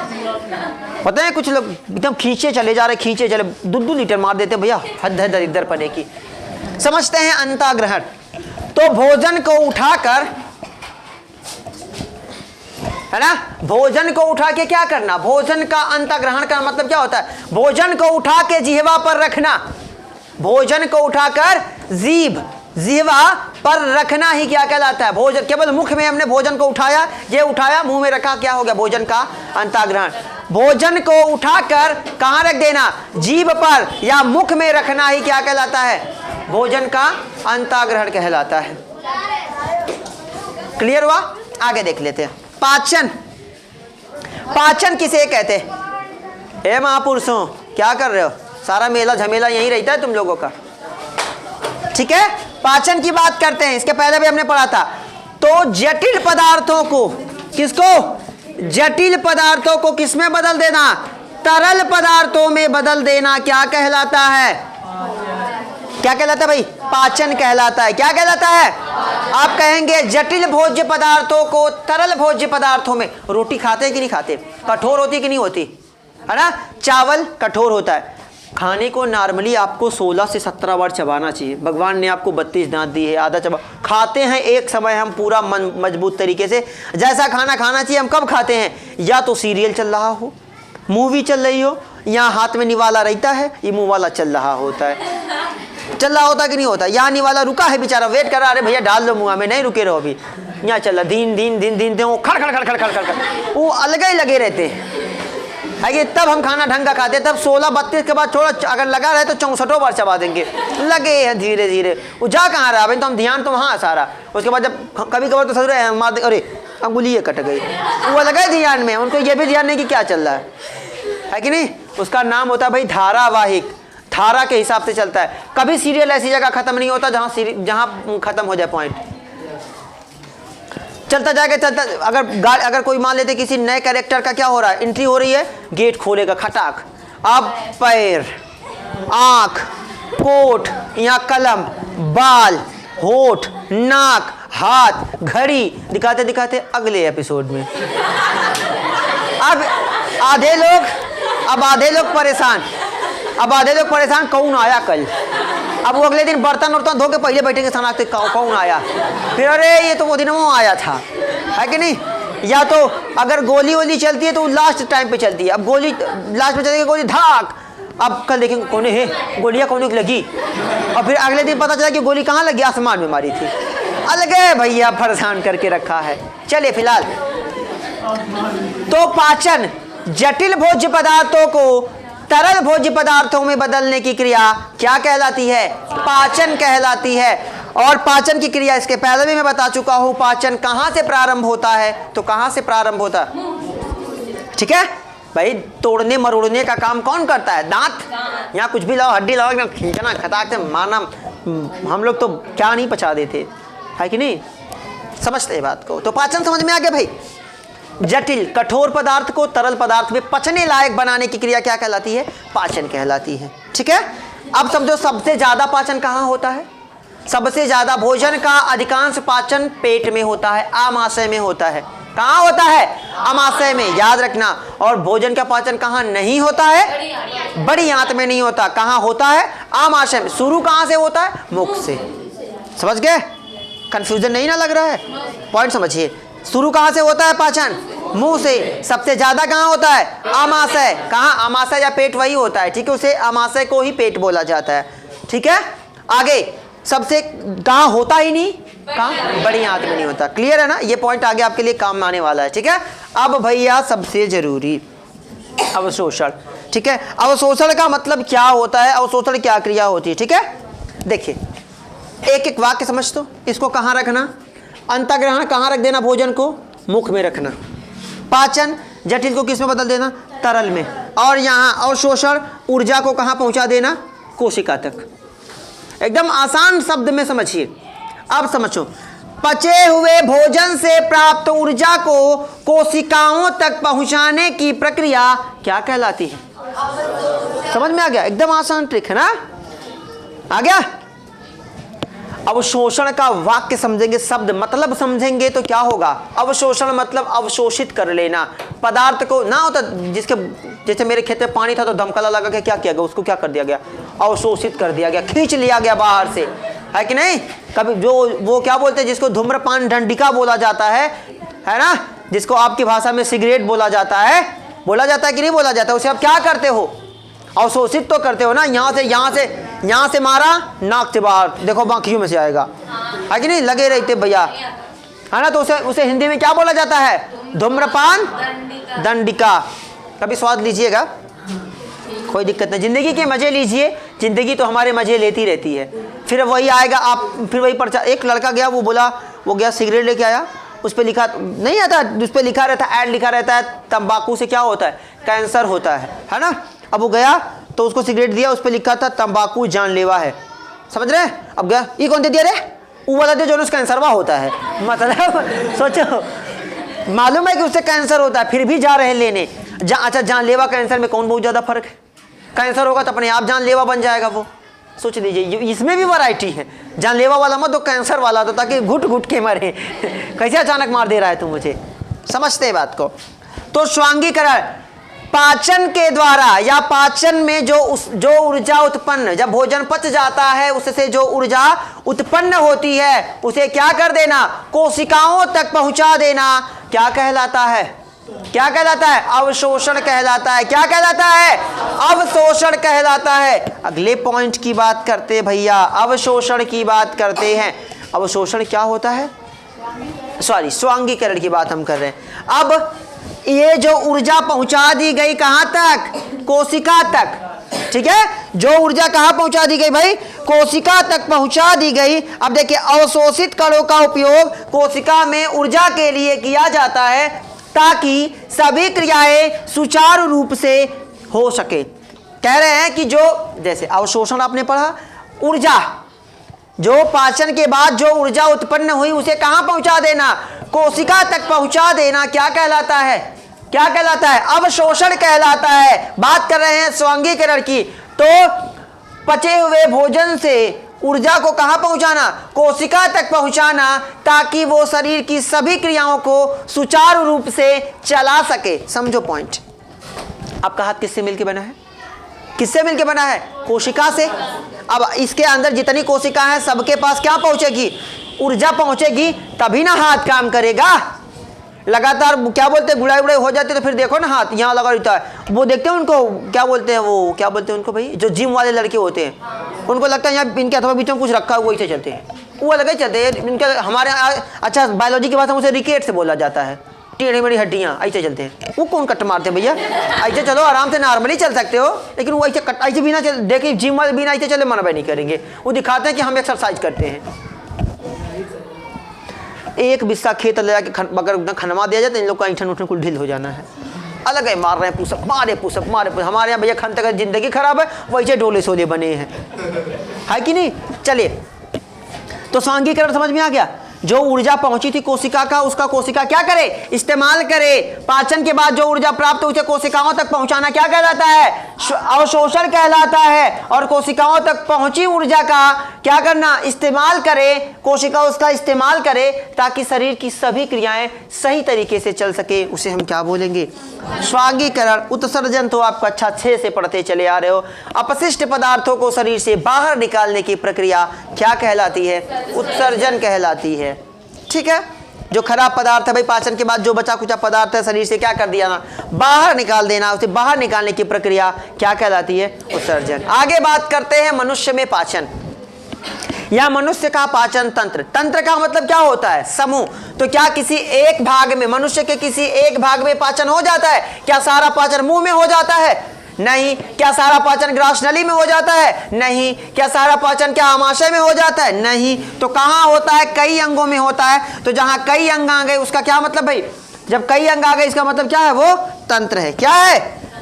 [SPEAKER 1] पता है कुछ लोग एकदम खींचे चले जा रहे, खींचे चले 2-2 लीटर मार देते भैया, हद है दरिद्र पने की। समझते हैं अंतःग्रहण। तो भोजन को उठाकर, है ना, भोजन को उठा के क्या करना, भोजन का अंतःग्रहण का मतलब क्या होता है, भोजन को उठा के जिह्वा पर रखना। भोजन को उठाकर जिह्वा पर रखना ही क्या कहलाता है, भोजन। केवल मुख में हमने भोजन को उठाया, ये उठाया मुंह में रखा, क्या हो गया, भोजन का अंतःग्रहण। भोजन को उठाकर कहाँ रख देना, जीभ पर या मुख में रखना ही क्या कहलाता है, भोजन का अंतःग्रहण कहलाता है। क्लियर हुआ, आगे देख लेते हैं। पाचन, पाचन किसे कहते हैं। हे महापुरुषों, क्या कर रहे हो, सारा मेला झमेला यही रहता है तुम लोगों का, ठीक है। पाचन की बात करते हैं, इसके पहले भी हमने पढ़ा था। तो जटिल पदार्थों को, किसको, जटिल पदार्थों को किसमें बदल देना, तरल पदार्थों में बदल देना क्या कहलाता है, क्या कहलाता है भाई, पाचन कहलाता है। क्या कहलाता है, आप कहेंगे जटिल भोज्य पदार्थों को तरल भोज्य पदार्थों में। रोटी खाते हैं कि नहीं खाते, कठोर होती कि नहीं होती, है ना, चावल कठोर होता है। खाने को नॉर्मली आपको 16 से 17 बार चबाना चाहिए, भगवान ने आपको 32 दांत दिए, आधा चबा। खाते हैं एक समय हम पूरा मजबूत तरीके से, जैसा खाना खाना चाहिए। हम कब खाते हैं, या तो सीरियल चल रहा हो, मूवी चल रही हो, यहाँ हाथ में निवाला रहता है, ये मुँह वाला चल रहा होता है, चल रहा होता कि नहीं होता। यहाँ निवाला रुका है बेचारा, वेट कर रहा, अरे भैया डाल दो मुँह में, नहीं रुके रहो अभी, यहाँ चल रहा, दिन दिन दिन दिन वो खड़ खड़ खड़ खड़ खड़ खड़, वो अलग ही लगे रहते हैं, है कि तब हम खाना ढंग का खाते हैं। तब 16-32 के बाद थोड़ा अगर लगा रहे तो 64 बार चबा देंगे, लगे हैं धीरे धीरे। वो जा कहाँ रहा, तो हम ध्यान तो वहाँ सारा। उसके बाद जब कभी कभार तो सर मार दे, अरे अंगुली ये कट गई, वो लगा है ध्यान में, उनको ये भी ध्यान नहीं कि क्या चल रहा है कि नहीं। उसका नाम होता है भाई धारावाहिक, धारा के हिसाब से चलता है। कभी सीरियल ऐसी जगह खत्म नहीं होता जहाँ खत्म हो जाए पॉइंट, चलता जाएगा चलता। अगर कोई मान लेते किसी नए कैरेक्टर का क्या हो रहा है, एंट्री हो रही है, गेट खोलेगा खटाक, अब पैर, आँख, कोट, यहाँ कलम, बाल, होठ, नाक, हाथ, घड़ी दिखाते दिखाते अगले एपिसोड में। अब आधे लोग परेशान, कौन आया कल। अब वो अगले दिन बर्तन वर्तन धो के पहले बैठेंगे सनाखते कौन आया, फिर अरे ये तो वो दिन वो आया था, है कि नहीं। या तो अगर गोली वोली चलती है तो लास्ट टाइम पे चलती है, अब गोली लास्ट में चलती है, गोली धाक, अब कल देखेंगे कौन है, गोलियाँ कौन लगी, और फिर अगले दिन पता चला कि गोली कहाँ लगी, आसमान में मारी थी। अलग है भैया, परेशान करके रखा है। चलिए फिलहाल तो पाचन, जटिल भोज्य पदार्थों को तरल भोज्य पदार्थों में बदलने की क्रिया क्या कहलाती है, पाचन कहलाती है। और पाचन की क्रिया इसके पहले भी मैं बता चुका हूं, पाचन कहां से प्रारंभ होता है, तो कहां से प्रारंभ होता है, ठीक है भाई। तोड़ने मरोड़ने का काम कौन करता है, दांत। यहाँ कुछ भी लाओ, हड्डी लाओ, एकदम खींचना खटाक से मारना, हम लोग तो क्या नहीं पचा देते, है कि नहीं। समझते हैं बात को, तो पाचन समझ में आ गया भाई। जटिल कठोर पदार्थ को तरल पदार्थ में पचने लायक बनाने की क्रिया क्या कहलाती है, पाचन कहलाती है, ठीक है। अब समझो सबसे ज्यादा पाचन कहाँ होता है, सबसे ज्यादा भोजन का अधिकांश पाचन पेट में होता है, आमाशय में होता है कहाँ होता है? अमाशय में, याद रखना। और भोजन का पाचन कहाँ नहीं होता है? बड़ी आंत में नहीं होता। कहाँ होता है? आमाशय में। शुरू कहाँ से होता है? मुख से। समझ गए? कंफ्यूजन नहीं ना लग रहा है? पॉइंट समझिए। शुरू कहाँ से होता है पाचन? मुंह से। सबसे ज्यादा कहाँ होता है? आमाशय। कहाँ? आमाशय या पेट वही होता है, ठीक है, उसे आमाशय को ही पेट बोला जाता है, ठीक है। आगे सबसे कहाँ होता ही नहीं? कहाँ? बड़ी आंत में नहीं होता। क्लियर है ना? ये पॉइंट आगे आपके लिए काम आने वाला है, ठीक है। अब भैया सबसे जरूरी अवशोषण, ठीक है। अवशोषण का मतलब क्या होता है? अवशोषण क्या क्रिया होती है, ठीक है। देखिए एक एक वाक्य समझ दो। इसको कहाँ रखना? अंतःग्रहण कहाँ रख देना? भोजन को मुख में रखना। पाचन जटिल को किस में बदल देना? तरल में। और यहाँ अवशोषण ऊर्जा को कहाँ पहुँचा देना? कोशिका तक। एकदम आसान शब्द में समझिए। अब समझो, पचे हुए भोजन से प्राप्त ऊर्जा को कोशिकाओं तक पहुंचाने की प्रक्रिया क्या कहलाती है? समझ में आ गया? एकदम आसान ट्रिक है ना? आ गया? अवशोषण का वाक्य समझेंगे, शब्द मतलब समझेंगे तो क्या होगा? अवशोषण मतलब अवशोषित कर लेना पदार्थ को। ना होता जिसके, जैसे मेरे खेत में पानी था तो दमकला लगा के क्या किया गया? उसको क्या कर दिया गया? अवशोषित कर दिया गया, खींच लिया गया बाहर से, है कि नहीं? कभी जो वो क्या बोलते हैं जिसको धूम्रपान दंडिका बोला जाता है ना, जिसको आपकी भाषा में सिगरेट बोला जाता है कि नहीं बोला जाता? उसे आप क्या करते हो? अवशोषित तो करते हो ना। यहाँ से मारा, नाक से बाहर, देखो बाकियों में से आएगा, है कि नहीं? लगे रहते भैया, है ना? तो उसे हिंदी में क्या बोला जाता है? धूम्रपान दंडिका। कभी स्वाद लीजिएगा, कोई दिक्कत नहीं। जिंदगी के मजे लीजिए, जिंदगी तो हमारे मजे लेती रहती है। फिर वही आएगा, आप फिर वही पर्चा। एक लड़का गया, वो बोला, वो गया सिगरेट लेके आया, उस पर लिखा नहीं आता, उस पर लिखा रहता है, ऐड लिखा रहता है, तंबाकू से क्या होता है? कैंसर होता है ना? अब वो गया तो उसको सिगरेट दिया, उस पर लिखा था तंबाकू जानलेवा है। समझ रहे हैं? अब गया, ये कौन दे दिया रे? वो वाला दे जो उसका कैंसरवा होता है। मतलब सोचो, मालूम है कि उससे कैंसर होता है, फिर भी जा रहे हैं लेने। अच्छा, जानलेवा कैंसर में कौन बहुत ज़्यादा फर्क है? कैंसर होगा तो अपने आप जानलेवा बन जाएगा वो। सोच लीजिए, इसमें भी वैरायटी है। जानलेवा वाला मत तो कैंसर वाला तो, ताकि घुट घुट के मरे। कैसे अचानक मार दे रहा है तू मुझे? समझते हैं बात को? तो स्वांगीकरण पाचन के द्वारा, या पाचन में जो ऊर्जा उत्पन्न, जब भोजन पच जाता है उससे जो ऊर्जा उत्पन्न होती है उसे क्या कर देना? कोशिकाओं तक पहुंचा देना। क्या कहलाता है? क्या कहलाता है? अवशोषण कहलाता है। क्या कहलाता है? अवशोषण कहलाता है। अगले पॉइंट की बात करते हैं भैया, अवशोषण की बात करते हैं। अवशोषण क्या होता है? स्वांगीकरण की बात हम कर रहे हैं। अब ये जो ऊर्जा पहुंचा दी गई कहां तक? कोशिका तक, ठीक है। जो ऊर्जा कहां पहुंचा दी गई भाई? कोशिका तक पहुंचा दी गई। अब देखिए, अवशोषित कणों का उपयोग कोशिका में ऊर्जा के लिए किया जाता है ताकि सभी क्रियाएं सुचारू रूप से हो सके। कह रहे हैं कि जो, जैसे अवशोषण आपने पढ़ा, ऊर्जा जो पाचन के बाद जो ऊर्जा उत्पन्न हुई उसे कहां पहुंचा देना? कोशिका तक पहुंचा देना। क्या कहलाता है? क्या कहलाता है? अवशोषण कहलाता है। बात कर रहे हैं स्वांगीकरण की। तो पचे हुए भोजन से ऊर्जा को कहां पहुंचाना? कोशिका तक पहुंचाना, ताकि वो शरीर की सभी क्रियाओं को सुचारू रूप से चला सके। समझो पॉइंट। आपका हाथ किससे मिलकर बना है? किससे मिलकर बना है? कोशिका से। अब इसके अंदर जितनी कोशिका है सबके पास क्या पहुंचेगी? ऊर्जा पहुंचेगी, तभी ना हाथ काम करेगा। लगातार क्या बोलते हैं, गुड़ाई हो जाती है तो फिर देखो ना हाथ यहाँ लगा रहता है। वो देखते हैं उनको क्या बोलते हैं, वो क्या बोलते हैं उनको भाई, जो जिम वाले लड़के होते हैं, उनको लगता है यहाँ इनके अथवा बीच में कुछ रखा हुआ, वही से चलते हैं, वो अलग ही चलते हैं इनके। हमारे अच्छा बायोलॉजी की भाषा में उसे रिकेट से बोला जाता है। टेढ़ी मेढ़ी हड्डियाँ ऐसे चलते हैं। वो कौन कट मारते हैं भैया? ऐसे चलो, आराम से नॉर्मली चल सकते हो, लेकिन वो ऐसे कट ऐसे बिना चल, देखिए जिम वाले बिना ऐसे चले मना नहीं करेंगे। वो दिखाते हैं कि हम एक्सरसाइज करते हैं। एक बिस्सा खेत ले जाके अगर खनमा दिया जाए तो इन लोग का ऐठन उठन कुल ढील हो जाना है। अलग है, मार रहे हैं पुशअप, मारे पुशअप, मारे पुशअप। हमारे यहाँ भैया खन तक जिंदगी खराब है, वैसे डोले सोले बने हैं, है कि नहीं? चलिए, तो स्वांगीकरण समझ में आ गया। जो ऊर्जा पहुंची थी कोशिका का, उसका कोशिका क्या करे, इस्तेमाल करे। पाचन के बाद जो ऊर्जा प्राप्त हुई उसे कोशिकाओं तक पहुंचाना क्या कहलाता है, अवशोषण कहलाता है। और कोशिकाओं तक पहुंची ऊर्जा का क्या करना, इस्तेमाल करे, कोशिका उसका इस्तेमाल करे ताकि शरीर की सभी क्रियाएं सही तरीके से चल सके, उसे हम क्या बोलेंगे, स्वांगीकरण। उत्सर्जन तो आपको अच्छा 6 से पढ़ते चले आ रहे हो। अपशिष्ट पदार्थों को शरीर से बाहर निकालने की प्रक्रिया क्या कहलाती है, उत्सर्जन कहलाती है। ठीक है, जो खराब पदार्थ है भाई, पाचन के बाद जो बचा कुचा पदार्थ है शरीर से क्या कर दिया ना, बाहर निकाल देना, उसे बाहर निकालने की प्रक्रिया क्या कहलाती है, उत्सर्जन। आगे बात करते हैं मनुष्य में पाचन। या मनुष्य का पाचन तंत्र, तंत्र का मतलब क्या होता है, समूह। तो क्या किसी एक भाग में, मनुष्य के किसी एक भाग में पाचन हो जाता है? क्या सारा पाचन मुंह में हो जाता है? नहीं। क्या सारा पाचन ग्रास नली में हो जाता है? नहीं। क्या सारा पाचन क्या आमाशय में हो जाता है? नहीं। तो कहाँ होता है, कई अंगों में होता है। तो जहां कई अंग आ गए उसका क्या मतलब भाई, जब कई अंग आ गए इसका मतलब क्या है, वो तंत्र है। क्या है,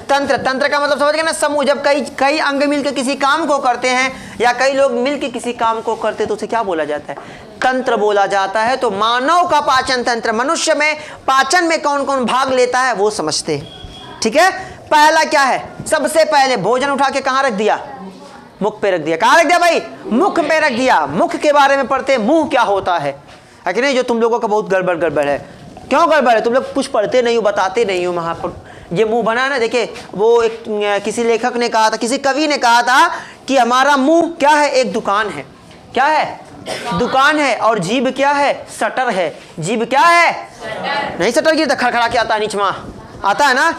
[SPEAKER 1] तंत्र। तंत्र का मतलब समझ गए ना, समूह। जब कई अंग मिलकर किसी काम को करते हैं या कई लोग मिलकर किसी काम को करते हैं तो उसे क्या बोला जाता है, तंत्र बोला जाता है। तो मानव का पाचन तंत्र, मनुष्य में पाचन में कौन कौन भाग लेता है वो समझते हैं। ठीक है, पहला क्या है, सबसे पहले भोजन उठा के कहां रख दिया, मुख पे रख दिया। कहां रख दिया भाई, मुख पे रख दिया। मुख के बारे में पढ़ते, मुंह क्या होता है कि नहीं, जो तुम लोगों का बहुत गड़बड़ है। क्यों गड़बड़ है, तुम लोग कुछ पढ़ते नहीं हो, बताते नहीं हो। वहां पर ये मुंह बना ना, देखिए वो एक किसी लेखक ने कहा था, किसी कवि ने कहा था कि हमारा मुंह क्या है, एक दुकान है। क्या है, दुकान है। और जीभ क्या है, शटर है। जीभ क्या है, नहीं शटर गिरता, खड़खड़ा के आता है, नीचमा आता है ना।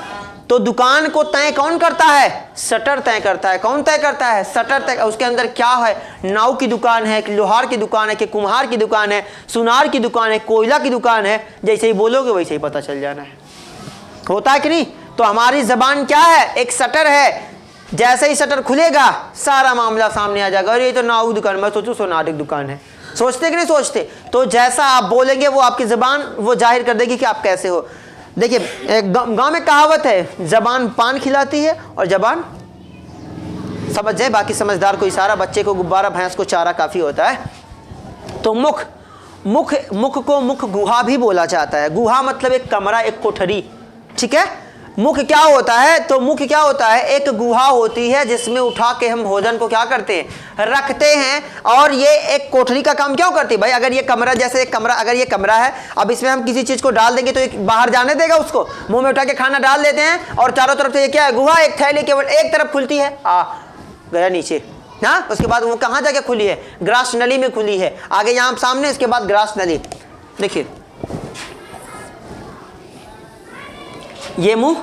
[SPEAKER 1] तो दुकान को तय कौन करता है, शटर तय करता है। कौन तय करता है, शटर तय। उसके अंदर क्या है, नाव की दुकान है कि लोहार की दुकान है कि कुम्हार की दुकान है, सुनार की दुकान है, कोयला की दुकान है। जैसे ही बोलोगे वैसे ही पता चल जाना है, होता है कि नहीं। तो हमारी जबान क्या है, एक शटर है। जैसे ही शटर खुलेगा सारा मामला सामने आ जाएगा। और ये तो नाव की दुकान, मैं सोचूं सोनार की दुकान है। सोचते कि नहीं सोचते। तो जैसा आप बोलेंगे वो आपकी जबान वो जाहिर कर देगी कि आप कैसे हो। देखिए एक गांव में कहावत है, जबान पान खिलाती है और जबान, समझ जाए, बाकी समझदार को इशारा, बच्चे को गुब्बारा, भैंस को चारा काफी होता है। तो मुख को मुख गुहा भी बोला जाता है। गुहा मतलब एक कमरा, एक कोठरी। ठीक है, मुख क्या होता है, तो मुख क्या होता है, एक गुहा होती है जिसमें उठा के हम भोजन को क्या करते हैं, रखते हैं। और ये एक कोठरी का काम क्यों करती है भाई, अगर ये कमरा, जैसे एक कमरा, अगर ये कमरा है, अब इसमें हम किसी चीज को डाल देंगे तो ये बाहर जाने देगा उसको, मुंह में उठा के खाना डाल देते हैं और चारों तरफ से ये क्या है, गुहा, एक थैली केवल एक तरफ खुलती है, गया नीचे ना। उसके बाद वो कहाँ जाके खुली है, ग्रास नली में खुली है, आगे यहाँ सामने, इसके बाद ग्रास नली। देखिए ये मुंह,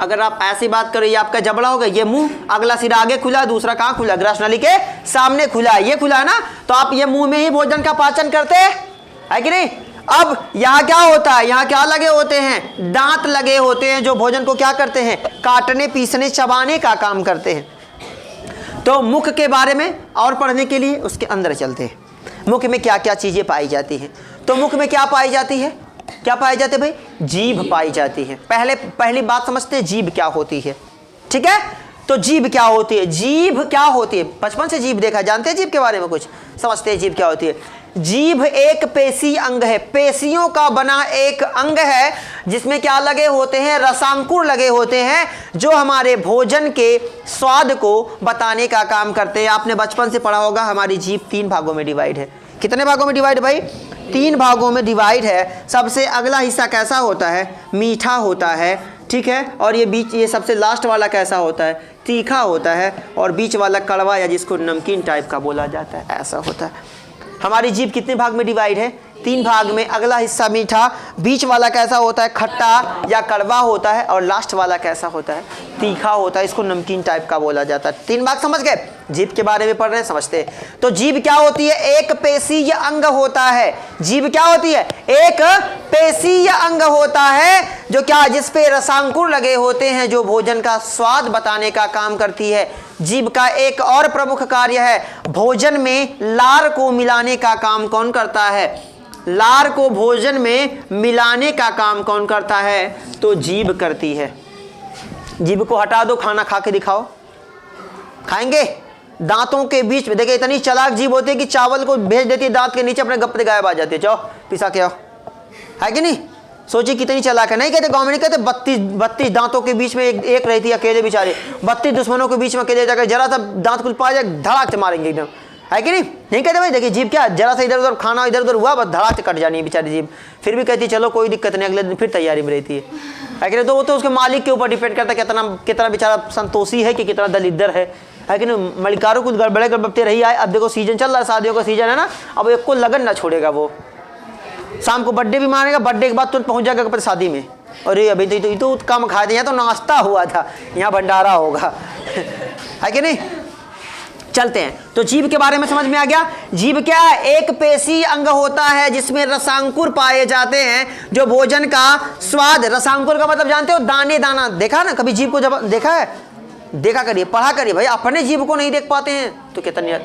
[SPEAKER 1] अगर आप ऐसी बात करो, ये आपका जबड़ा होगा, ये मुंह, अगला सिरा आगे खुला, दूसरा कहाँ खुला, ग्रास नली के सामने खुला है, ये खुला है ना। तो आप ये मुंह में ही भोजन का पाचन करते हैं कि नहीं। अब यहाँ क्या होता है, यहाँ क्या लगे होते हैं, दांत लगे होते हैं जो भोजन को क्या करते हैं, काटने, पीसने, चबाने का काम करते हैं। तो मुख के बारे में और पढ़ने के लिए उसके अंदर चलते हैं। मुख में क्या क्या चीजें पाई जाती हैं। तो मुख में क्या पाई जाती है, क्या पाए जाते भाई, जीभ पाई जाती है। पहली बात समझते हैं जीभ क्या होती है। ठीक है, तो जीभ क्या होती है, जीभ क्या होती है, बचपन से जीभ देखा, जानते हैं जीभ के बारे में कुछ, समझते हैं जीभ क्या होती है। जीभ एक पेशी अंग है, पेशियों का बना एक अंग है जिसमें क्या लगे होते हैं, रसांकुर लगे होते हैं जो हमारे भोजन के स्वाद को बताने का काम करते हैं। आपने बचपन से पढ़ा होगा, हमारी जीभ 3 भागों में डिवाइड है। कितने भागों में डिवाइड भाई, 3 भागों में डिवाइड है। सबसे अगला हिस्सा कैसा होता है, मीठा होता है। ठीक है, और ये बीच, ये सबसे लास्ट वाला कैसा होता है, तीखा होता है। और बीच वाला कड़वा या जिसको नमकीन टाइप का बोला जाता है, ऐसा होता है। हमारी जीभ कितने भाग में डिवाइड है, 3 भाग में। अगला हिस्सा मीठा, बीच वाला कैसा होता है, खट्टा या कड़वा होता है, और लास्ट वाला कैसा होता है, तीखा होता है, इसको नमकीन टाइप का बोला जाता है। 3 भाग समझ गए, जीभ के बारे में पढ़ रहे हैं, समझते हैं। तो जीभ क्या होती है, एक पेशीय अंग होता है। जीभ क्या होती है, एक पेशीय अंग होता है जो क्या, जिस पे रसांकुर लगे होते हैं जो भोजन का स्वाद बताने का काम करती है। जीभ का एक और प्रमुख कार्य है, भोजन में लार को मिलाने का काम कौन करता है, लार को भोजन में मिलाने का काम कौन करता है, तो जीभ करती है। जीभ को हटा दो, खाना खा के दिखाओ, खाएंगे, दांतों के बीच में। देखिए इतनी चालाक जीभ होती है कि चावल को भेज देती है दांत के नीचे, अपने गप्पे गायब आ जाती है, जाओ पिसा के आओ, है कि नहीं? सोचिए कितनी चालाक है। नहीं कहते गवर्नमेंट कहते 32 दांतों के बीच में एक रहती है अकेले बेचारे, 32 दुश्मनों के बीच में अकेले जाकर जरा सा दांत खुल पा जाए धड़ाक से मारेंगे एकदम, है कि नहीं कहते भाई? देखिए जीभ क्या, जरा सा इधर उधर खाना इधर उधर हुआ बस धड़ाक से कट जानी है बेचारी जीभ, फिर भी कहती चलो कोई दिक्कत नहीं, अगले दिन फिर तैयारी में रहती है कि नहीं? तो वो तो उसके मालिक के ऊपर डिपेंड करता है कितना बेचारा संतोषी है कि कितना दलिद्दर है कि नहीं? मलिकारों कुछ गड़बड़े गड़बड़ते रही आए। अब देखो सीजन चल रहा है, शादियों का सीजन है ना, अब एक को लगन ना छोड़ेगा, वो शाम को बर्थडे भी मानेगा, बर्थडे के बाद तुरंत पहुंच जाएगा अपने शादी में, अरे अभी तो कम खा दिया, तो नाश्ता हुआ था, यहाँ भंडारा होगा है कि नहीं? चलते हैं। तो जीभ के बारे में समझ में आ गया। जीभ क्या है? एक पेशी अंग होता है जिसमें रसांकुर पाए जाते हैं जो भोजन का स्वाद, रसांकुर का मतलब जानते हो दाने दाना, देखा ना कभी जीभ को? जब देखा है, देखा करिए, पढ़ा करिए भाई, अपने जीभ को नहीं देख पाते हैं तो कितने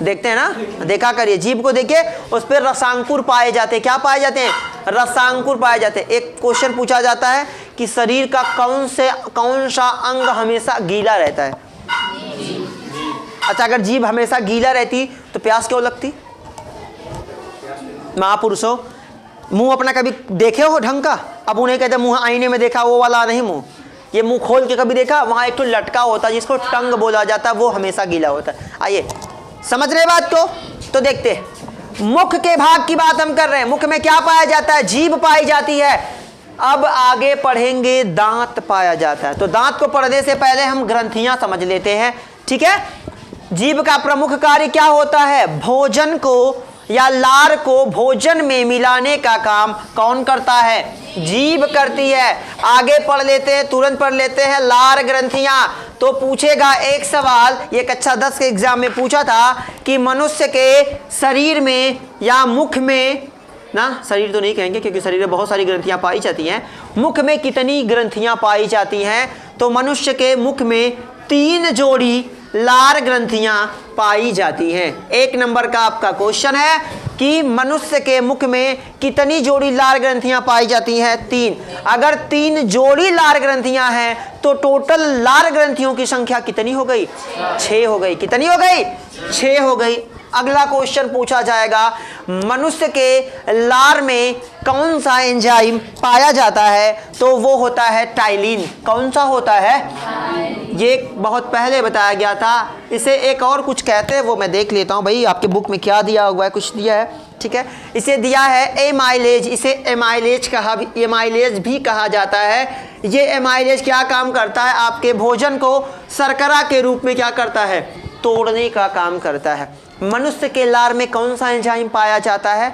[SPEAKER 1] देखते हैं ना, देखा करिए जीभ को, देखिए उस पर रसांकुर पाए जाते हैं। क्या पाए जाते हैं? रसांकुर पाए जाते हैं। एक क्वेश्चन पूछा जाता है कि शरीर का कौन सा अंग हमेशा गीला रहता है? अच्छा, अगर जीभ हमेशा गीला रहती तो प्यास क्यों लगती? महापुरुषों, मुंह अपना कभी देखे हो ढंग का? अब उन्हें कहते मुंह आईने में देखा, वो वाला नहीं मुंह, ये मुंह खोल के कभी देखा? वहां एक तो लटका होता है जिसको टंग बोला जाता है, वो हमेशा गीला होता है। आइए समझ रहे बात को? तो देखते हैं, मुख के भाग की बात हम कर रहे हैं। मुख में क्या पाया जाता है? जीभ पाई जाती है। अब आगे पढ़ेंगे दांत पाया जाता है। तो दांत को पढ़ने से पहले हम ग्रंथियां समझ लेते हैं, ठीक है? जीभ का प्रमुख कार्य क्या होता है? भोजन को या लार को भोजन में मिलाने का काम कौन करता है? जीभ करती है। आगे पढ़ लेते हैं, तुरंत पढ़ लेते हैं, लार ग्रंथियां। तो पूछेगा एक सवाल, ये कक्षा 10 के एग्जाम में पूछा था कि मनुष्य के शरीर में या मुख में ना, शरीर तो नहीं कहेंगे क्योंकि शरीर में बहुत सारी ग्रंथियां पाई जाती हैं, मुख में कितनी ग्रंथियां पाई जाती हैं? तो मनुष्य के मुख में 3 जोड़ी लार ग्रंथियां पाई जाती हैं। 1 नंबर का आपका क्वेश्चन है कि मनुष्य के मुख में कितनी जोड़ी लार ग्रंथियां पाई जाती हैं? 3। अगर 3 जोड़ी लार ग्रंथियां हैं तो टोटल लार ग्रंथियों की संख्या कितनी हो गई? 6 हो गई। कितनी हो गई? 6 हो गई। अगला क्वेश्चन पूछा जाएगा, मनुष्य के लार में कौन सा एंजाइम पाया जाता है? तो वो होता है टाइलिन। कौन सा होता है? ये बहुत पहले बताया गया था। इसे एक और कुछ कहते हैं, वो मैं देख लेता हूँ भाई आपके बुक में क्या दिया हुआ है, कुछ दिया है, ठीक है? इसे दिया है एमाइलेज। इसे एमाइलेज भी कहा जाता है। ये एमाइलेज क्या काम करता है? आपके भोजन को शर्करा के रूप में क्या करता है? तोड़ने का काम करता है। मनुष्य के लार में कौन सा एंजाइम पाया जाता है?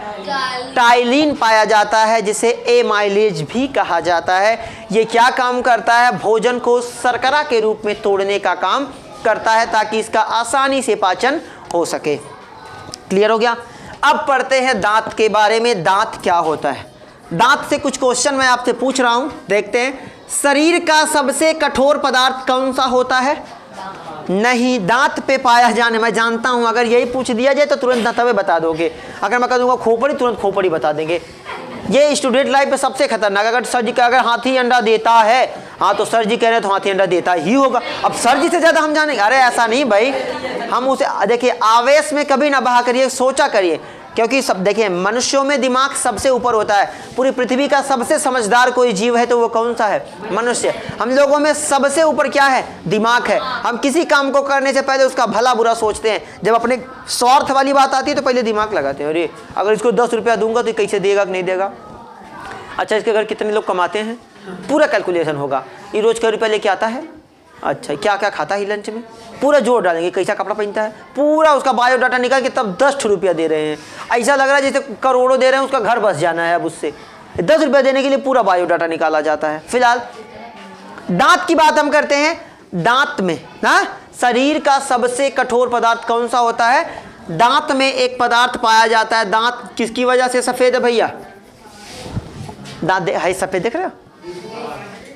[SPEAKER 1] टाइलिन पाया जाता है, जिसे एमाइलेज भी कहा जाता है। ये क्या काम करता है? भोजन को शर्करा के रूप में तोड़ने का काम करता है ताकि इसका आसानी से पाचन हो सके। क्लियर हो गया? अब पढ़ते हैं दांत के बारे में। दांत क्या होता है? दांत से कुछ क्वेश्चन मैं आपसे पूछ रहा हूं, देखते हैं। शरीर का सबसे कठोर पदार्थ कौन सा होता है? नहीं, दांत पे पाया जाने, मैं जानता हूं अगर यही पूछ दिया जाए तो तुरंत दांतवे बता दोगे। अगर मैं कह दूंगा खोपड़ी, तुरंत खोपड़ी बता देंगे। ये स्टूडेंट लाइफ में सबसे खतरनाक। अगर सर जी का अगर हाथी अंडा देता है, हाँ तो सर जी कह रहे हैं तो हाथी अंडा देता ही होगा। अब सर जी से ज्यादा हम जानेंगे? अरे ऐसा नहीं भाई, हम उसे देखिए आवेश में कभी ना बहा करिए, सोचा करिए, क्योंकि सब देखिए मनुष्यों में दिमाग सबसे ऊपर होता है। पूरी पृथ्वी का सबसे समझदार कोई जीव है तो वो कौन सा है? मनुष्य। हम लोगों में सबसे ऊपर क्या है? दिमाग है। हम किसी काम को करने से पहले उसका भला बुरा सोचते हैं। जब अपने स्वार्थ वाली बात आती है तो पहले दिमाग लगाते हैं, अरे अगर इसको 10 रुपया दूंगा तो कैसे देगा कि नहीं देगा? अच्छा, इसके घर कितने लोग कमाते हैं? पूरा कैलकुलेशन होगा। ये रोज का रुपया लेके आता है, अच्छा क्या क्या खाता है लंच में, पूरा जोड़ डालेंगे, कैसा कपड़ा पहनता है, पूरा उसका बायोडाटा निकाल के तब 10 रुपया दे रहे हैं। ऐसा लग रहा है जैसे करोड़ों दे रहे हैं, उसका घर बस जाना है अब उससे। 10 रुपया देने के लिए पूरा बायोडाटा निकाला जाता है। फिलहाल दांत की बात हम करते हैं। दांत में ना, शरीर का सबसे कठोर पदार्थ कौन सा होता है? दांत में एक पदार्थ पाया जाता है। दांत किसकी वजह से सफेद है भैया? दांत है सफेद, देख रहे हो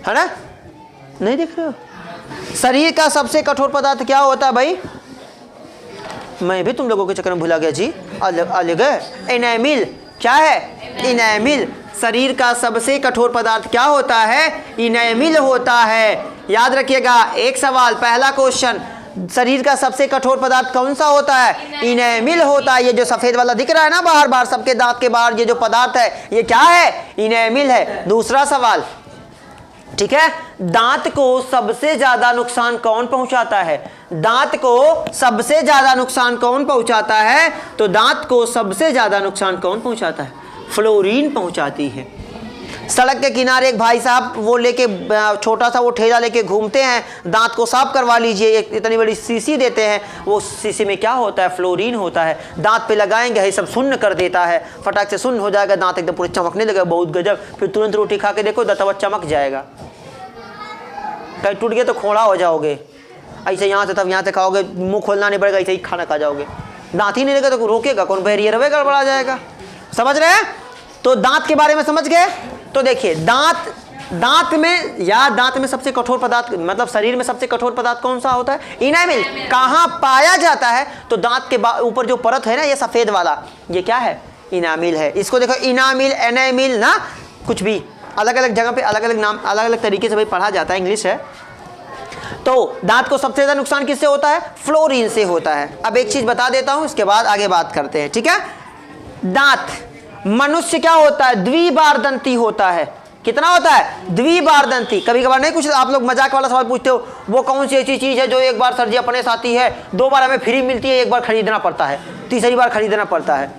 [SPEAKER 1] है ना? नहीं देख रहे हो? शरीर का सबसे कठोर पदार्थ क्या होता है भाई? मैं भी तुम लोगों के चक्कर में भुला गया जी। अलग इनेमिल। क्या है? इनेमिल। शरीर का सबसे कठोर पदार्थ क्या होता है? इनेमिल होता है। याद रखिएगा। एक सवाल, पहला क्वेश्चन, शरीर का सबसे कठोर पदार्थ कौन सा होता है? इनेमिल होता है। ये जो सफेद वाला दिख रहा है ना बाहर बाहर सबके दांत के बाहर, ये जो पदार्थ है ये क्या है? इनेमिल है। दूसरा सवाल, ठीक है, दांत को सबसे ज्यादा नुकसान कौन पहुंचाता है? दांत को सबसे ज्यादा नुकसान कौन पहुंचाता है? तो दांत को सबसे ज्यादा नुकसान कौन पहुंचाता है? फ्लोरीन पहुंचाती है। सड़क के किनारे एक भाई साहब वो लेके छोटा सा वो ठेला लेके घूमते हैं, दांत को साफ करवा लीजिए, एक इतनी बड़ी शीशी देते हैं, वो शीशी में क्या होता है? फ्लोरीन होता है। दांत पे लगाएंगे ये सब सुन्न कर देता है, फटाक से सुन्न हो जाएगा, दांत एकदम पूरे चमकने लगेगा, बहुत गजब। फिर तुरंत रोटी खा के देखो दांत चमक जाएगा। कहीं टूट गया तो खोड़ा हो जाओगे, ऐसे यहाँ से तब यहाँ से खाओगे, मुंह खोलना नहीं पड़ेगा, ऐसे ही खाना खा जाओगे। दांत ही नहीं लगेगा तो रोकेगा कौन? बैरियर वे गड़बड़ा जाएगा। समझ रहे हैं? तो दांत के बारे में समझ गए। तो देखिए दांत में सबसे कठोर पदार्थ मतलब शरीर में सबसे कठोर पदार्थ कौन सा होता है? इनेमिल। कहाँ पाया जाता है? तो दांत के ऊपर जो परत है ना ये सफेद वाला, ये क्या है? इनामिल है। इसको देखो इनामिल, एनामिल ना, कुछ भी अलग अलग जगह पे अलग अलग नाम अलग अलग तरीके से भाई पढ़ा जाता है, इंग्लिश है। तो दांत को सबसे ज्यादा नुकसान किससे होता है? फ्लोरीन से होता है। अब एक चीज बता देता हूं, इसके बाद आगे बात करते हैं, ठीक है। दांत मनुष्य क्या होता है? द्विबारदंती होता है। कितना होता है? द्विबारदंती। कभी कभार नहीं कुछ आप लोग मजाक वाला सवाल पूछते हो, वो कौन सी ऐसी चीज है जो एक बार सर्दी अपने साथ आती है, 2 बार हमें फ्री मिलती है, 1 बार खरीदना पड़ता है, तीसरी बार खरीदना पड़ता है?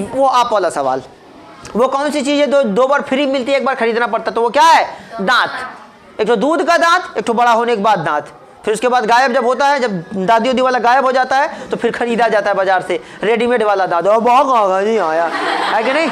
[SPEAKER 1] वो आप वाला सवाल। वो कौन सी चीज है जो 2 बार फ्री मिलती है, 1 बार खरीदना पड़ता है? तो वो क्या है? दांत। एक तो दूध का दांत, एक तो बड़ा होने के बाद दांत, फिर उसके बाद गायब जब होता है, जब दादी उदी वाला गायब हो जाता है तो फिर खरीदा जाता है बाजार से रेडीमेड वाला दांत। और बहुत नहीं आया है कि नहीं?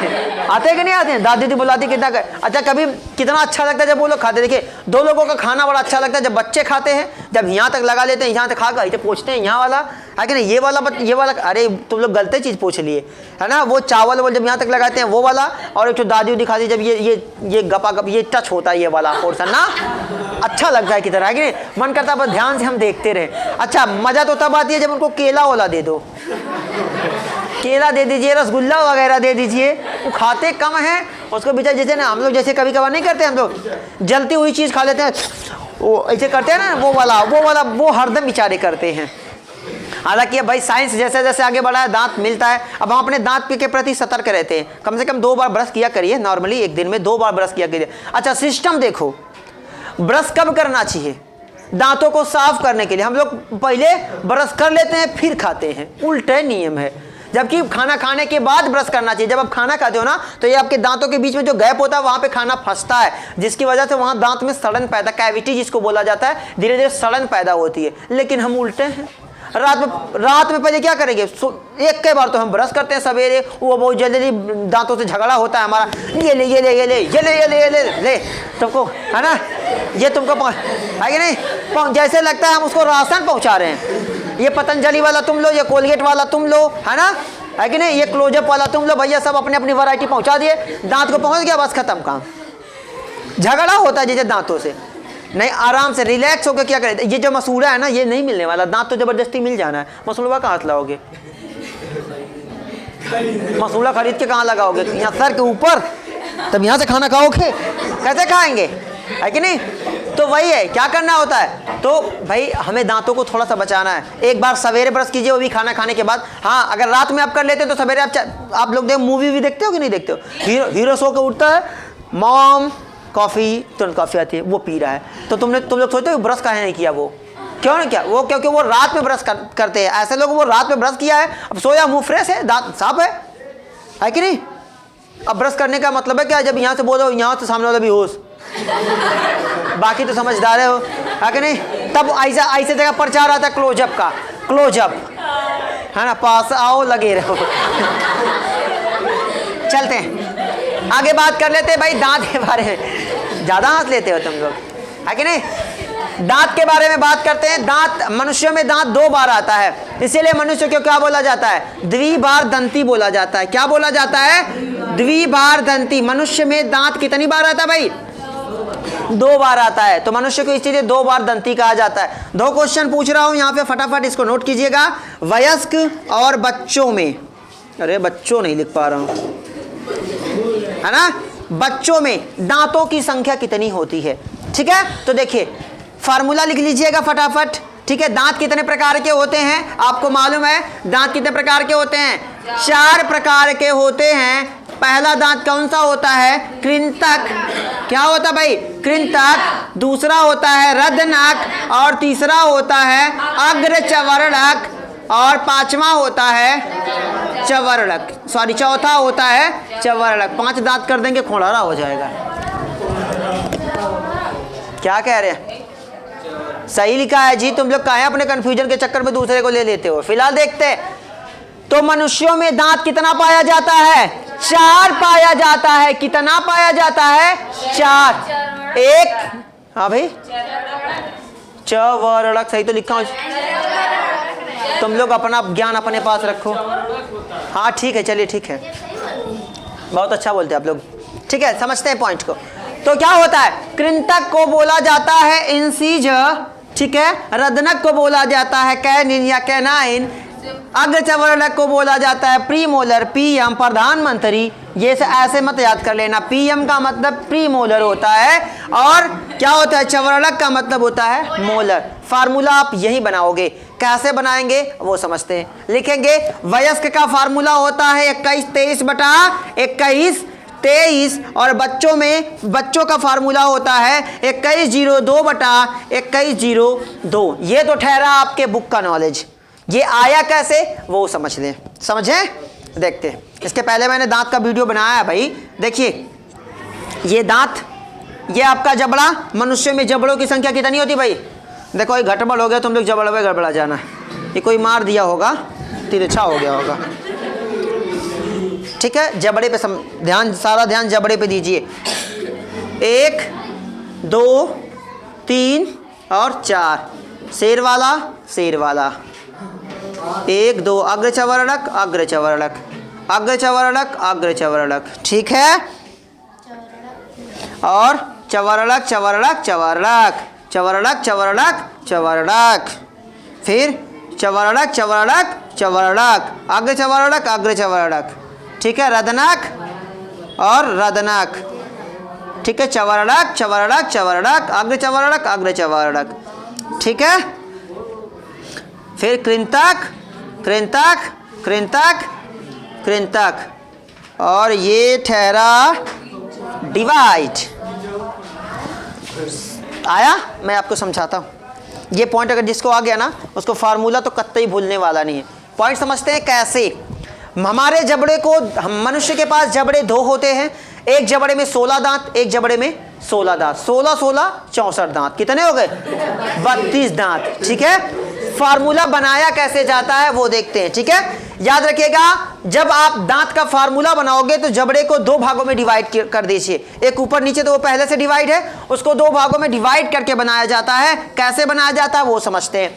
[SPEAKER 1] आते कि नहीं आते हैं? दादी उदी बुलाती कितना अच्छा, कभी कितना अच्छा लगता है जब वो लोग खाते। देखिए 2 लोगों का खाना बड़ा अच्छा लगता है जब बच्चे खाते हैं, जब यहाँ तक लगा लेते हैं, यहाँ तक खा कर पूछते हैं यहाँ वाला है कि नहीं, ये वाला। अरे तुम लोग गलत चीज़ पूछ लिए है ना। वो चावल वो जब यहाँ तक लगाते हैं वो वाला, और एक तो दादी उदी खाती जब ये गपा गप ये टच होता है, ये वाला पोर्शन ना अच्छा लगता है किधर है कि नहीं, मन करता है बस ध्यान से हम देखते रहे। अच्छा मज़ा तो तब आती है जब उनको केला वाला दे दो, केला दे दीजिए, रसगुल्ला वगैरह दे दीजिए, वो खाते कम है उसको बेचारे। जैसे ना हम लोग जैसे कभी कभार नहीं करते, हम लोग जलती हुई चीज़ खा लेते हैं, वो ऐसे करते हैं ना, वो हरदम बेचारे करते हैं। हालांकि अब भाई साइंस जैसे जैसे आगे बढ़ा है, दांत मिलता है, अब हम अपने दांत के प्रति सतर्क रहते हैं। कम से कम 2 बार ब्रश किया करिए, नॉर्मली एक दिन में 2 बार ब्रश किया करिए। अच्छा सिस्टम देखो, ब्रश कब करना चाहिए? दांतों को साफ करने के लिए। हम लोग पहले ब्रश कर लेते हैं फिर खाते हैं, उल्टे नियम है। जबकि खाना खाने के बाद ब्रश करना चाहिए। जब आप खाना खाते हो ना तो ये आपके दांतों के बीच में जो गैप होता है वहाँ पे खाना फंसता है, जिसकी वजह से वहाँ दांत में सड़न पैदा, कैविटी जिसको बोला जाता है, धीरे धीरे सड़न पैदा होती है। लेकिन हम उल्टे हैं, रात में पहले क्या करेंगे? एक कई बार तो हम ब्रश करते हैं सवेरे, वो बहुत जल्दी दांतों से झगड़ा होता है हमारा, ये ले तुमको है ना, ये तुमको है कि नहीं, जैसे लगता है हम उसको राशन पहुंचा रहे हैं। ये पतंजलि वाला तुम लो, ये कोलगेट वाला तुम लो, है ना, है कि नहीं, ये क्लोजअप वाला तुम लो, भैया सब अपनी अपनी वैरायटी पहुंचा दिए, दांत को पहुंच गया, बस खत्म काम। झगड़ा होता है जैसे दांतों से। नहीं, आराम से रिलैक्स होकर क्या करें। ये जो मसूड़ा है ना ये नहीं मिलने वाला, दांत तो जबरदस्ती मिल जाना है। मसूड़ा कहाँ लाओगे? मसूड़ा खरीद के कहाँ लगाओगे? यहाँ सर के ऊपर, तब यहाँ से खाना खाओगे, कैसे खाएंगे, है कि नहीं? तो वही है, क्या करना होता है। तो भाई हमें दांतों को थोड़ा सा बचाना है। एक बार सवेरे ब्रश कीजिए, वो भी खाना खाने के बाद। हाँ, अगर रात में आप कर लेते हो तो सवेरे आप लोग मूवी भी देखते हो कि नहीं देखते हो? हीरो सो के उठता है, मॉम कॉफ़ी, तुरंत कॉफ़ी आती है, वो पी रहा है, तो तुम लोग सोचते हो ब्रश काहे नहीं किया? वो क्यों नहीं किया? वो क्योंकि वो रात में ब्रश करते हैं। ऐसे लोग वो रात में ब्रश किया है, अब सोया, मुंह फ्रेश है, दांत साफ है कि नहीं? अब ब्रश करने का मतलब है क्या? जब यहाँ से बोलो यहाँ से सामने वाला भी होश, बाकी तो समझदार हो, है कि नहीं? तब ऐसे जगह प्रचार आता है क्लोजअप का, क्लोजअप है ना, पास आओ लगे रहो। चलते हैं आगे बात कर लेते हैं भाई दांत के बारे में। ज़्यादा हंस लेते हो तुम लोग, है कि नहीं? दांत के बारे में बात करते हैं। दांत, मनुष्यों में दांत 2 बार आता है, इसीलिए मनुष्य को क्या बोला जाता है? द्विबारदंती बोला जाता है। क्या बोला जाता है? द्विबारदंती। मनुष्य में दांत कितनी बार आता है भाई? 2 बार आता है, तो मनुष्य को इसीलिए 2 बार दंती कहा जाता है। 2 क्वेश्चन पूछ रहा हूं यहाँ पे, फटाफट इसको नोट कीजिएगा। वयस्क और बच्चों में, अरे बच्चों नहीं लिख पा रहा हूं, है ना, बच्चों में दांतों की संख्या कितनी होती है? ठीक है, तो देखिए फार्मूला लिख लीजिएगा फटाफट। ठीक है। दांत कितने प्रकार के होते हैं आपको मालूम है? दांत कितने प्रकार के होते हैं? 4 प्रकार के होते हैं। पहला दांत कौन सा होता है? कृंतक। क्या होता है भाई? कृंतक। दूसरा होता है रदनक और तीसरा होता है अग्रचवर्णक और पांचवा होता है चवर्णक, सॉरी चौथा होता है चवर्णक। 5 दांत कर देंगे खोड़ारा हो जाएगा। क्या कह रहे हैं? सही लिखा है जी। तुम लोग काहे अपने कंफ्यूजन के चक्कर में दूसरे को ले लेते हो। फिलहाल देखते हैं तो मनुष्यों में दांत कितना पाया जाता है? 4 पाया जाता है। कितना पाया जाता है? 4। एक, हाँ भाई चवर्णक सही तो लिखा हूं। तुम लोग अपना ज्ञान अपने पास रखो। हाँ ठीक है, चलिए ठीक है, बहुत अच्छा बोलते हैं आप लोग। ठीक है, समझते हैं पॉइंट को। तो क्या होता है? कृंतक को बोला जाता है इंसीजर, ठीक है। रदनक को बोला जाता है कैनिन या कैनाइन। अग्रचवर्णक को बोला जाता है प्रीमोलर, पीएम प्रधानमंत्री। ये से ऐसे मत याद कर लेना। पीएम का मतलब प्रीमोलर होता है और क्या होता है? चवर्णक का मतलब होता है मोलर। फार्मूला आप यही बनाओगे। कैसे बनाएंगे वो समझते हैं। लिखेंगे वयस्क का फार्मूला होता है 21-23/21 और बच्चों का फार्मूला होता है 2102/2102। ये तो ठहरा आपके बुक का नॉलेज। ये आया कैसे वो समझ लें। समझे? देखते हैं। इसके पहले मैंने दांत का वीडियो बनाया है भाई। देखिए ये दांत, ये आपका जबड़ा। मनुष्य में जबड़ों की संख्या कितनी होती भाई? देखो ये गड़बड़ हो गया, तुम लोग जबड़ में गड़बड़ा जाना। ये कोई मार दिया होगा, तिरछा हो गया होगा। ठीक है, जबड़े पे ध्यान, सारा ध्यान जबड़े पे दीजिए। 1 2 3 और 4 शेर वाला 1 2 अग्रचवर्णक अग्रचवर्णक अग्रचवर्णक अग्रचवर्णक, ठीक है। और चवर्णक चवर्णक चवर्णक चवर्णक चवर्णक चवर्णक, फिर चवर्णक चवर्णक चवर्णक अग्रचवर्णक अग्रचवर्णक, ठीक है। रदनक और रदनक, ठीक है। चवर्णक चवर्णक चवर्णक अग्रचवर्णक अग्रचवर्णक, ठीक है। फिर कृंतक कृंतक कृंतक कृंतक और ये ठहरा डिवाइड। आया? मैं आपको समझाता हूँ। ये पॉइंट अगर जिसको आ गया ना उसको फार्मूला तो कतई भूलने वाला नहीं है। पॉइंट समझते हैं कैसे? हमारे जबड़े को, हम मनुष्य के पास जबड़े 2 होते हैं। एक जबड़े में 16 दांत, एक जबड़े में 16 दांत। 16 16 64 दांत। कितने हो गए? 32 दांत, ठीक है। फार्मूला बनाया कैसे जाता है वो देखते हैं, ठीक है। याद रखिएगा, जब आप दांत का फार्मूला बनाओगे तो जबड़े को 2 भागों में डिवाइड कर दीजिए। एक ऊपर नीचे तो वो पहले से डिवाइड है, उसको 2 भागों में डिवाइड करके बनाया जाता है। कैसे बनाया जाता है वो समझते हैं।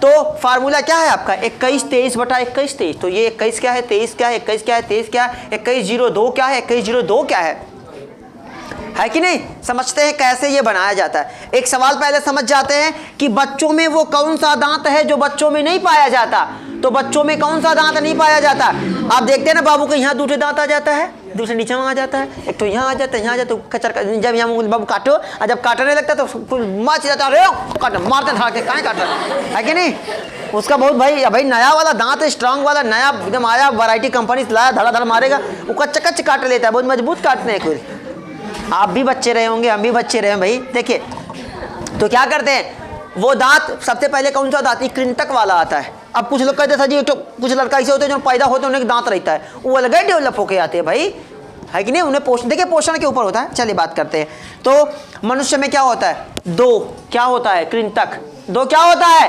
[SPEAKER 1] तो फार्मूला क्या है आपका? 21-23/2123। तो ये 21 क्या है, 23 क्या है, 21 क्या है, 23 क्या है, 2102 क्या है, 2102 क्या है कि नहीं? समझते हैं कैसे ये बनाया जाता है। एक सवाल पहले समझ जाते हैं कि बच्चों में वो कौन सा दांत है जो बच्चों में नहीं पाया जाता। तो बच्चों में कौन सा दांत नहीं पाया जाता? आप देखते हैं ना, बाबू के यहाँ 2 दांत आ जाता है, दूसरे नीचे में आ जाता है, एक तो यहाँ आ जाता है, यहाँ आ जाता है कचर का। जब यहाँ बाबू काटो और जब काटने लगता है तो मच जाता है, मारते धड़ा के कहाँ काट रहा है कि नहीं? उसका बहुत भाई नया वाला दांत है, स्ट्रांग वाला नया एकदम आया, वैरायटी कंपनी से लाया, धड़ा धड़ मारेगा, वो कच्चा कच्च काट लेता है, बहुत मजबूत काटते हैं। कुछ आप भी बच्चे रहे होंगे, हम भी बच्चे रहे हैं भाई। देखिए तो क्या करते हैं, वो दांत सबसे पहले कौन सा दांत? कृंतक वाला आता है। अब कुछ लोग कहते हैं जी तो कुछ लड़का ऐसे होते हैं जो पैदा होते हैं उन्हें दांत रहता है, वो अलग ही डेवलप होके आते हैं भाई, है कि नहीं? उन्हें पोषण, देखिए पोषण के ऊपर होता है। चलिए बात करते हैं। तो मनुष्य में क्या होता है? 2 क्या होता है? कृंतक। 2 क्या होता है?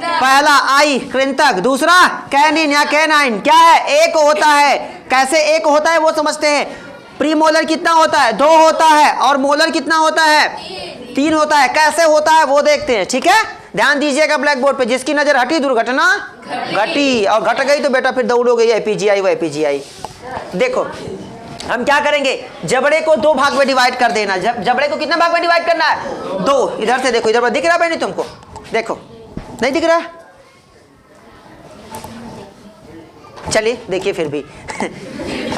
[SPEAKER 1] पहला आई कृंतक, दूसरा कैनिन या कैनाइन। क्या है? 1 होता है। कैसे 1 होता है वो समझते हैं। प्रीमोलर कितना होता है? 2 होता है। और मोलर कितना होता है? 3 होता है। कैसे होता है वो देखते हैं, ठीक है। ध्यान दीजिएगा ब्लैक बोर्ड पे। जिसकी नजर हटी दुर्घटना घटी, और घट गई तो बेटा फिर दौड़ोगे एपीजीआई वो एपीजीआई। देखो हम क्या करेंगे, जबड़े को 2 भाग में डिवाइड कर देना। जबड़े को कितने भाग में डिवाइड करना है? 2। इधर से देखो, इधर दिख रहा है नहीं तुमको? देखो नहीं दिख रहा है? चलिए देखिए फिर भी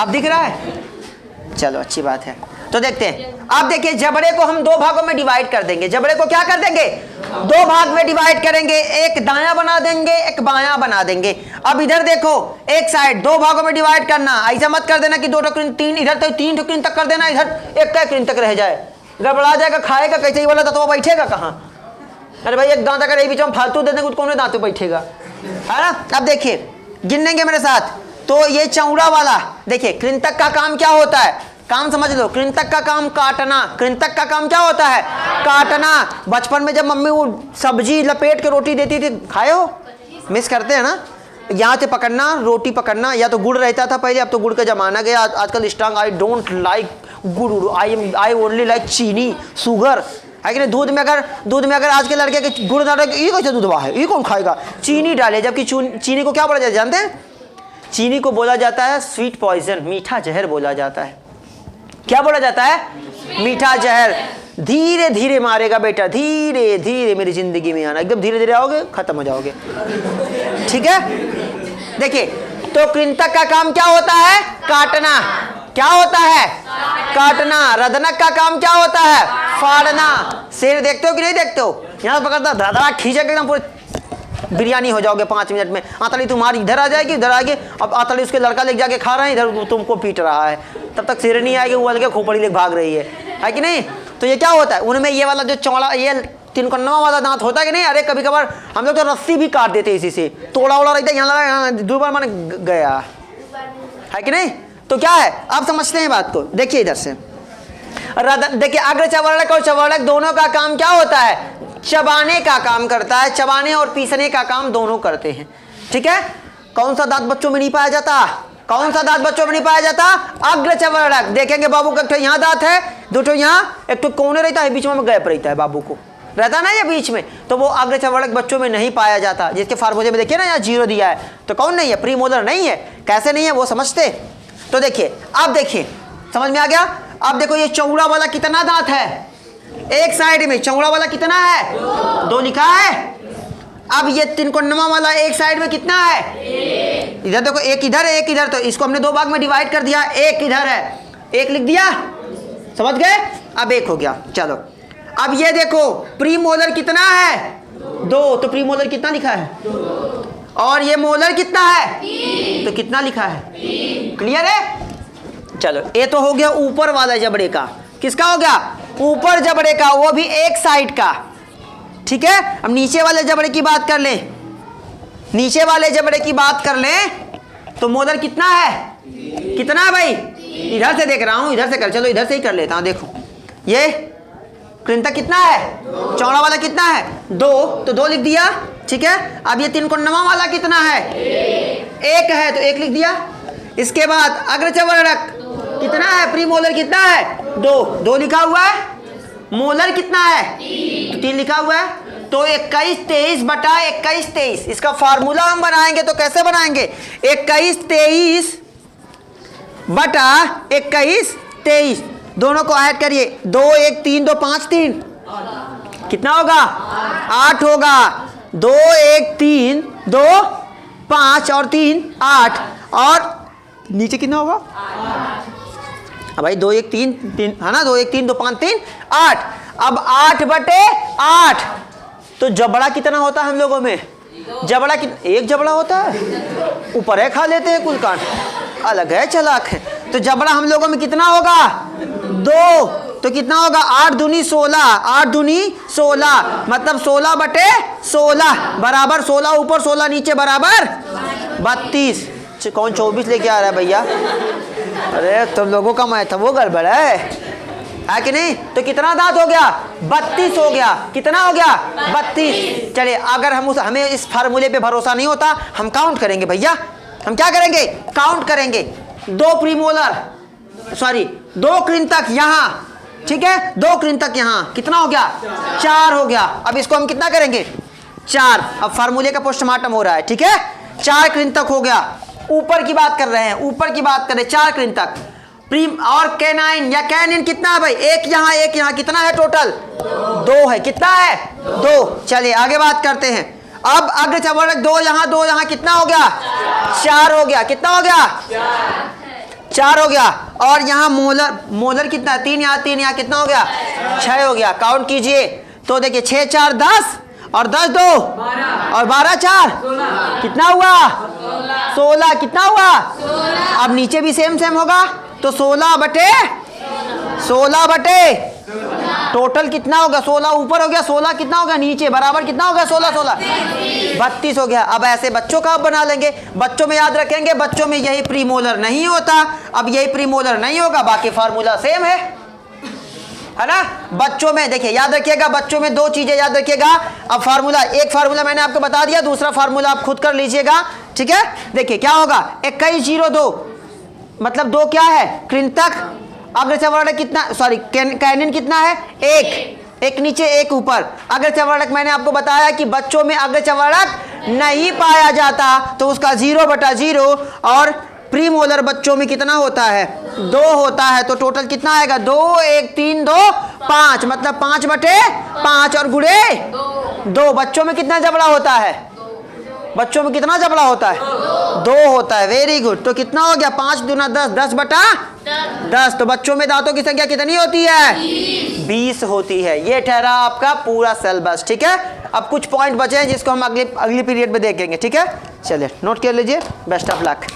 [SPEAKER 1] अब दिख रहा है, चलो अच्छी बात है। तो देखते हैं। अब देखिए जबड़े को हम दो भागों में डिवाइड कर देंगे। जबड़े को क्या कर देंगे? दो भाग में डिवाइड करेंगे, एक दायां बना देंगे, एक बायां बना देंगे। अब इधर देखो, एक साइड दो भागों में डिवाइड करना, ऐसा मत कर देना कि दो टोकरी तीन, इधर तो तीन टोकरी तक कर देना, इधर एक का तक रह जाए, गड़बड़ा जाएगा, खाएगा कैसे ही वाला था तो वो बैठेगा कहाँ? अरे भाई एक दांत अगर यही बीच में फालतू दे देंगे कौन दांत पे बैठेगा, है ना? अब देखिए गिनेंगे मेरे साथ। तो ये चौड़ा वाला देखिए, कृंतक का काम क्या होता है? काम समझ लो, कृंतक का काम काटना। कृंतक का काम क्या होता है? काटना। बचपन में जब मम्मी वो सब्जी लपेट के रोटी देती थी, खाए हो? मिस करते हैं ना? यहाँ से पकड़ना, रोटी पकड़ना, या तो गुड़ रहता था पहले, अब तो गुड़ का जमाना गया। आजकल स्ट्रांग, आई डोंट लाइक गुड़, आई ओनली लाइक चीनी, शुगर, है कि नहीं? दूध में अगर आज के लड़के के गुड़ डाले, ये कैसे दूध है, ये कौन खाएगा? चीनी डाले, जबकि चीनी को क्या बोला जाता है जानते हैं? चीनी को बोला जाता है स्वीट पॉइजन, मीठा जहर बोला जाता है। क्या बोला जाता है? मीठा जहर। धीरे धीरे मारेगा बेटा, धीरे धीरे मेरी जिंदगी में आना, एकदम धीरे धीरे आओगे खत्म हो जाओगे, ठीक है? देखिए, तो कृंतक का काम क्या होता है? काटना। क्या होता है? काटना। रदनक का काम क्या होता है? फाड़ना। शेर देखते हो कि नहीं देखते हो? यहाँ पकड़ता धड़ा खींचे एकदम पूरे बिरयानी हो जाओगे 5 मिनट में। आतली तुम्हारी इधर आ जाएगी, इधर आगे, अब आतली उसके लड़का लेके जाके खा रहे हैं, इधर तुमको पीट रहा है, तब तक शेर नहीं आएगी, वो अलग खोपड़ी लेके भाग रही है कि नहीं? तो ये क्या होता है? उनमें ये वाला जो चौड़ा, ये 3 कन्नवा वाला दांत होता है कि नहीं? अरे कभी कभार हम लोग तो रस्सी भी काट देते इसी से, तोड़ा ओड़ा रहता है, यहाँ 2 बार मैंने गया है कि नहीं? तो क्या है, आप समझते हैं बात को? देखिए इधर से देखिए, अग्र चवर्णक और चवर्णक दोनों का काम क्या होता है? चबाने का काम करता है। चबाने और पीसने का काम दोनों करते हैं, ठीक है? कौन सा दांत बच्चों में नहीं पाया जाता? कौन सा दांत बच्चों में नहीं पाया जाता? अग्र चवर्णक। देखेंगे बाबू का एक तो यहाँ दांत है, 2 तो यहाँ, एक तो कोने रहता है, बीच में गैप रहता है, बाबू को रहता ना ये बीच में, तो वो अग्र चवर्णक बच्चों में नहीं पाया जाता। जिसके फार्मूले में देखिए ना, यहाँ 0 दिया है, तो कौन नहीं है? प्रीमोलर नहीं है। कैसे नहीं है वो समझते? तो देखिए, अब देखिए समझ में आ गया? अब देखो ये चौड़ा वाला कितना दांत है? एक साइड में चौड़ा वाला कितना है? 2 लिखा है। अब ये 3 कोनवा वाला एक साइड में कितना है? इधर देखो, एक इधर है, एक इधर, तो इसको हमने 2 भाग में डिवाइड कर दिया, एक इधर है, एक लिख दिया, समझ गए? अब 1 हो गया। चलो अब ये देखो, प्रीमोलर कितना है? 2, तो प्रीमोलर कितना लिखा है? और ये मोलर कितना है? 3, तो कितना लिखा है? 3। क्लियर है? चलो ये तो हो गया ऊपर वाला जबड़े का। किसका हो गया? ऊपर जबड़े का, वो भी एक साइड का, ठीक है? अब नीचे वाले जबड़े की बात कर लें। नीचे वाले जबड़े की बात कर लें तो मोलर कितना है? कितना है भाई? इधर से देख रहा हूं, इधर से कर, चलो इधर से ही कर लेता हूं। देखो ये कृंतक कितना है? चौड़ा वाला कितना है? 2, तो 2 लिख दिया, ठीक है? अब ये 3 कोनवा वाला कितना है? 1 है, तो 1 लिख दिया। इसके बाद अग्र चवर्णक कितना है? प्रीमोलर कितना है? 2 लिखा हुआ है। मोलर कितना है? 3 लिखा हुआ है। तो 21 23 बटा 21 23, इसका फार्मूला हम बनाएंगे तो कैसे बनाएंगे? 21 23 बटा 21 23, दोनों को ऐड करिए, 2 1 3 2 5 3, कितना होगा? 8 होगा। 2 1 3 2 5 और 3 8, और नीचे कितना होगा? अब भाई 2 1 3 3 है ना, 2 1 3 2 5 3 8। अब 8 बटे 8, तो जबड़ा कितना होता है हम लोगों में? जबड़ा एक जबड़ा होता है, ऊपर है खा लेते हैं कुल कांड, अलग है चालाक है। तो जबड़ा हम लोगों में कितना होगा? 2, तो कितना होगा? 8 दूनी 16, 8 दूनी 16, मतलब 16 बटे 16 बराबर 16 ऊपर 16 नीचे बराबर 32। कौन 24 लेके आ रहा है भैया? अरे तुम लोगों का मैथ वो गड़बड़ है कि नहीं? तो कितना दांत हो गया? 32 हो गया। कितना हो गया? 32। चलिए, अगर हमें इस फार्मूले पे भरोसा नहीं होता, हम काउंट करेंगे भैया। हम क्या करेंगे? काउंट करेंगे। 2 प्रीमोलर, सॉरी 2 कृंतक यहाँ, ठीक है? 2 कृंतक यहाँ, कितना हो गया? 4 हो गया। अब इसको हम कितना करेंगे? 4। अब फार्मूले का पोस्टमार्टम हो रहा है, ठीक है? 4 कृंतक हो गया। ऊपर की बात कर रहे हैं, ऊपर की बात करें, 4 कृंतक। प्रीम और कैनाइन या कैनिन कितना है भाई? एक यहाँ, कितना है टोटल? 2 है। कितना है? 2। चलिए आगे बात करते हैं। अब अग्र चवर्णक 2 यहाँ, 2 यहाँ, कितना हो गया? 4 हो गया। कितना हो गया? 4 हो गया। और यहाँ मोलर, मोलर कितना है 3, यहाँ 3, यहाँ कितना हो गया 6 हो गया। काउंट कीजिए तो देखिए 6 4 10 और 10 2 और 12 4 कितना हुआ 16। कितना हुआ अब नीचे भी सेम सेम होगा तो 16 बटे टोटल कितना होगा 16 ऊपर हो गया, 16 कितना होगा नीचे, बराबर कितना होगा 16 16 32 हो गया। अब ऐसे बच्चों का आप बना लेंगे, बच्चों में याद रखेंगे, बच्चों में यही प्रीमोलर नहीं होता। अब यही प्रीमोलर नहीं होगा, बाकी फार्मूला सेम है ना। बच्चों में देखिए याद रखिएगा, बच्चों में 2 चीजें याद रखिएगा। अब फार्मूला, एक फार्मूला मैंने आपको बता दिया, दूसरा फार्मूला आप खुद कर लीजिएगा, ठीक है। देखिए क्या होगा 2102 मतलब 2 क्या है कृंतक, अग्रचवर्णक कितना, सॉरी कैनिन कितना है 1, एक नीचे 1 ऊपर। अग्रचवर्णक मैंने आपको बताया कि बच्चों में अग्रचवर्णक नहीं पाया जाता तो उसका 0/0 और प्रीमोलर बच्चों में कितना होता है 2 होता है। तो टोटल कितना आएगा 2 1 3 2 5 मतलब 5/5 और गुणे 2। बच्चों में कितना जबड़ा होता है, बच्चों में कितना जबड़ा होता है 2 होता है। Very good. तो कितना हो गया 5 दूना 10, 10/10। तो बच्चों में दांतों की संख्या कितनी होती है 20 होती है। ये ठहरा आपका पूरा सिलेबस, ठीक है। अब कुछ पॉइंट बचे हैं जिसको हम अगली पीरियड में देखेंगे, ठीक है। चलिए नोट कर लीजिए। Best of luck.